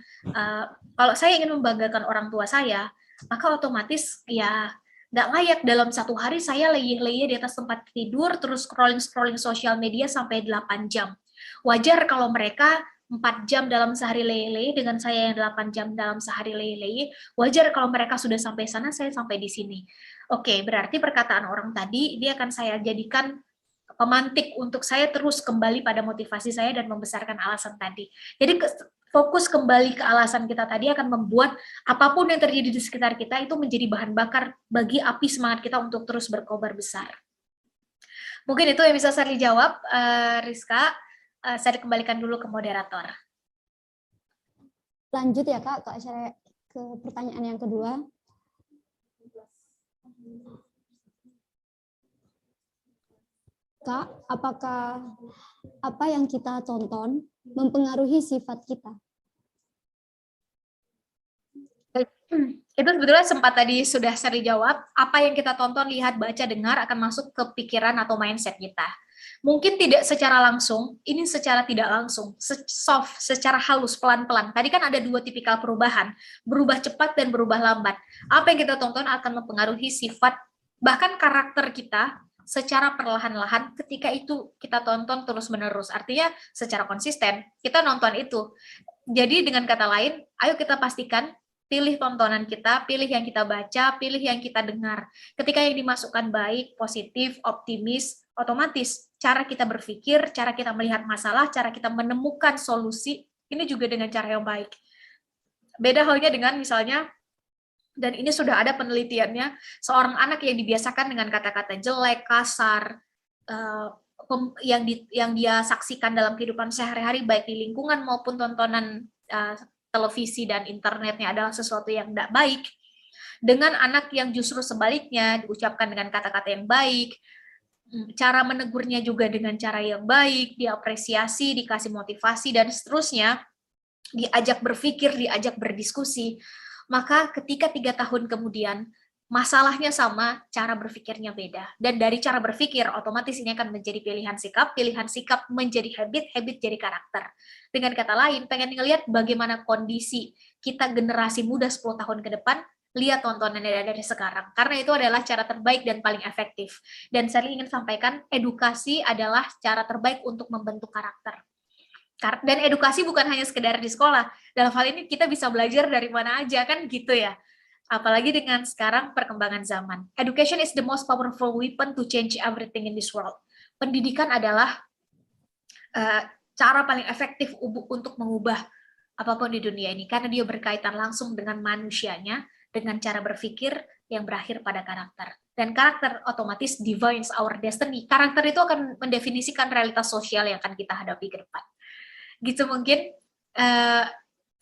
[SPEAKER 1] kalau saya ingin membanggakan orang tua saya, maka otomatis ya nggak layak dalam 1 hari saya leyeh-leyeh di atas tempat tidur terus scrolling sosial media sampai 8 jam. Wajar kalau mereka 4 jam dalam sehari leyeh-leyeh dengan saya yang 8 jam dalam sehari leyeh-leyeh. Wajar kalau mereka sudah sampai sana, saya sampai di sini. Oke, berarti perkataan orang tadi dia akan saya jadikan pemantik untuk saya terus kembali pada motivasi saya dan membesarkan alasan tadi. Jadi fokus kembali ke alasan kita tadi akan membuat apapun yang terjadi di sekitar kita itu menjadi bahan bakar bagi api semangat kita untuk terus berkobar besar. Mungkin itu yang bisa saya jawab, Rizka. Saya kembalikan dulu ke moderator.
[SPEAKER 2] Lanjut ya Kak ke pertanyaan yang kedua. Kak, apakah apa yang kita tonton mempengaruhi sifat kita?
[SPEAKER 1] Itu sebetulnya sempat tadi sudah sering jawab, apa yang kita tonton, lihat, baca, dengar akan masuk ke pikiran atau mindset kita. Mungkin tidak secara langsung, ini secara tidak langsung, soft, secara halus, pelan-pelan. Tadi kan ada dua tipikal perubahan, berubah cepat dan berubah lambat. Apa yang kita tonton akan mempengaruhi sifat, bahkan karakter kita secara perlahan-lahan ketika itu kita tonton terus-menerus. Artinya secara konsisten, kita nonton itu. Jadi dengan kata lain, ayo kita pastikan pilih tontonan kita, pilih yang kita baca, pilih yang kita dengar. Ketika yang dimasukkan baik, positif, optimis, otomatis cara kita berpikir, cara kita melihat masalah, cara kita menemukan solusi, ini juga dengan cara yang baik. Beda halnya dengan misalnya, dan ini sudah ada penelitiannya, seorang anak yang dibiasakan dengan kata-kata jelek, kasar, yang dia saksikan dalam kehidupan sehari-hari, baik di lingkungan maupun tontonan televisi dan internetnya adalah sesuatu yang tidak baik, dengan anak yang justru sebaliknya diucapkan dengan kata-kata yang baik, cara menegurnya juga dengan cara yang baik, diapresiasi, dikasih motivasi, dan seterusnya, diajak berpikir, diajak berdiskusi, maka ketika 3 tahun kemudian, masalahnya sama, cara berpikirnya beda. Dan dari cara berpikir, otomatis ini akan menjadi pilihan sikap menjadi habit, habit jadi karakter. Dengan kata lain, pengen ngelihat bagaimana kondisi kita generasi muda 10 tahun ke depan, lihat tontonannya dari sekarang. Karena itu adalah cara terbaik dan paling efektif. Dan saya ingin sampaikan, edukasi adalah cara terbaik untuk membentuk karakter. Dan edukasi bukan hanya sekedar di sekolah. Dalam hal ini kita bisa belajar dari mana aja, kan gitu ya. Apalagi dengan sekarang perkembangan zaman. Education is the most powerful weapon to change everything in this world. Pendidikan adalah cara paling efektif untuk mengubah apapun di dunia ini, karena dia berkaitan langsung dengan manusianya, dengan cara berpikir yang berakhir pada karakter. Dan karakter otomatis defines our destiny. Karakter itu akan mendefinisikan realitas sosial yang akan kita hadapi ke depan. Gitu mungkin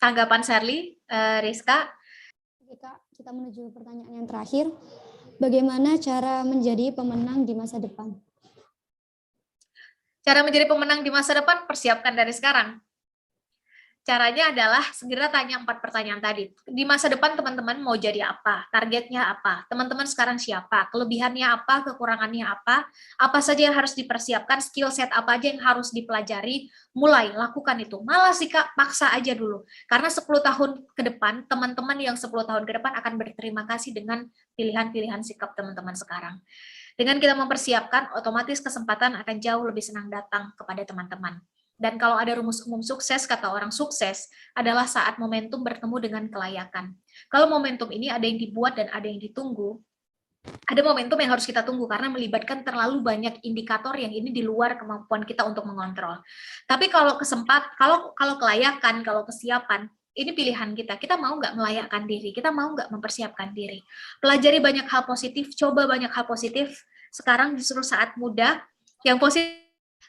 [SPEAKER 1] tanggapan Sherly, Rizka.
[SPEAKER 2] Oke Kak, kita menuju pertanyaan yang terakhir. Bagaimana cara menjadi pemenang di masa depan?
[SPEAKER 1] Cara menjadi pemenang di masa depan, persiapkan dari sekarang. Caranya adalah segera tanya 4 pertanyaan tadi. Di masa depan teman-teman mau jadi apa? Targetnya apa? Teman-teman sekarang siapa? Kelebihannya apa? Kekurangannya apa? Apa saja yang harus dipersiapkan? Skill set apa aja yang harus dipelajari? Mulai, lakukan itu. Malah sih Kak, paksa aja dulu. Karena 10 tahun ke depan, teman-teman yang 10 tahun ke depan akan berterima kasih dengan pilihan-pilihan sikap teman-teman sekarang. Dengan kita mempersiapkan, otomatis kesempatan akan jauh lebih senang datang kepada teman-teman. Dan kalau ada rumus umum sukses, kata orang sukses, adalah saat momentum bertemu dengan kelayakan. Kalau momentum ini ada yang dibuat dan ada yang ditunggu, ada momentum yang harus kita tunggu karena melibatkan terlalu banyak indikator yang ini di luar kemampuan kita untuk mengontrol. Tapi kalau kalau kelayakan, kalau kesiapan, ini pilihan kita. Kita mau nggak melayakkan diri? Kita mau nggak mempersiapkan diri? Pelajari banyak hal positif, coba banyak hal positif. Sekarang justru saat muda, yang positif.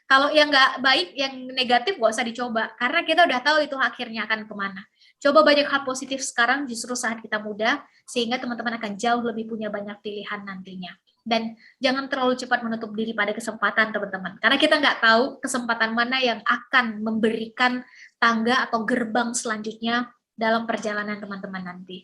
[SPEAKER 1] Kalau yang nggak baik, yang negatif nggak usah dicoba, karena kita udah tahu itu akhirnya akan kemana. Coba banyak hal positif sekarang justru saat kita muda, sehingga teman-teman akan jauh lebih punya banyak pilihan nantinya. Dan jangan terlalu cepat menutup diri pada kesempatan teman-teman, karena kita nggak tahu kesempatan mana yang akan memberikan tangga atau gerbang selanjutnya dalam perjalanan teman-teman nanti.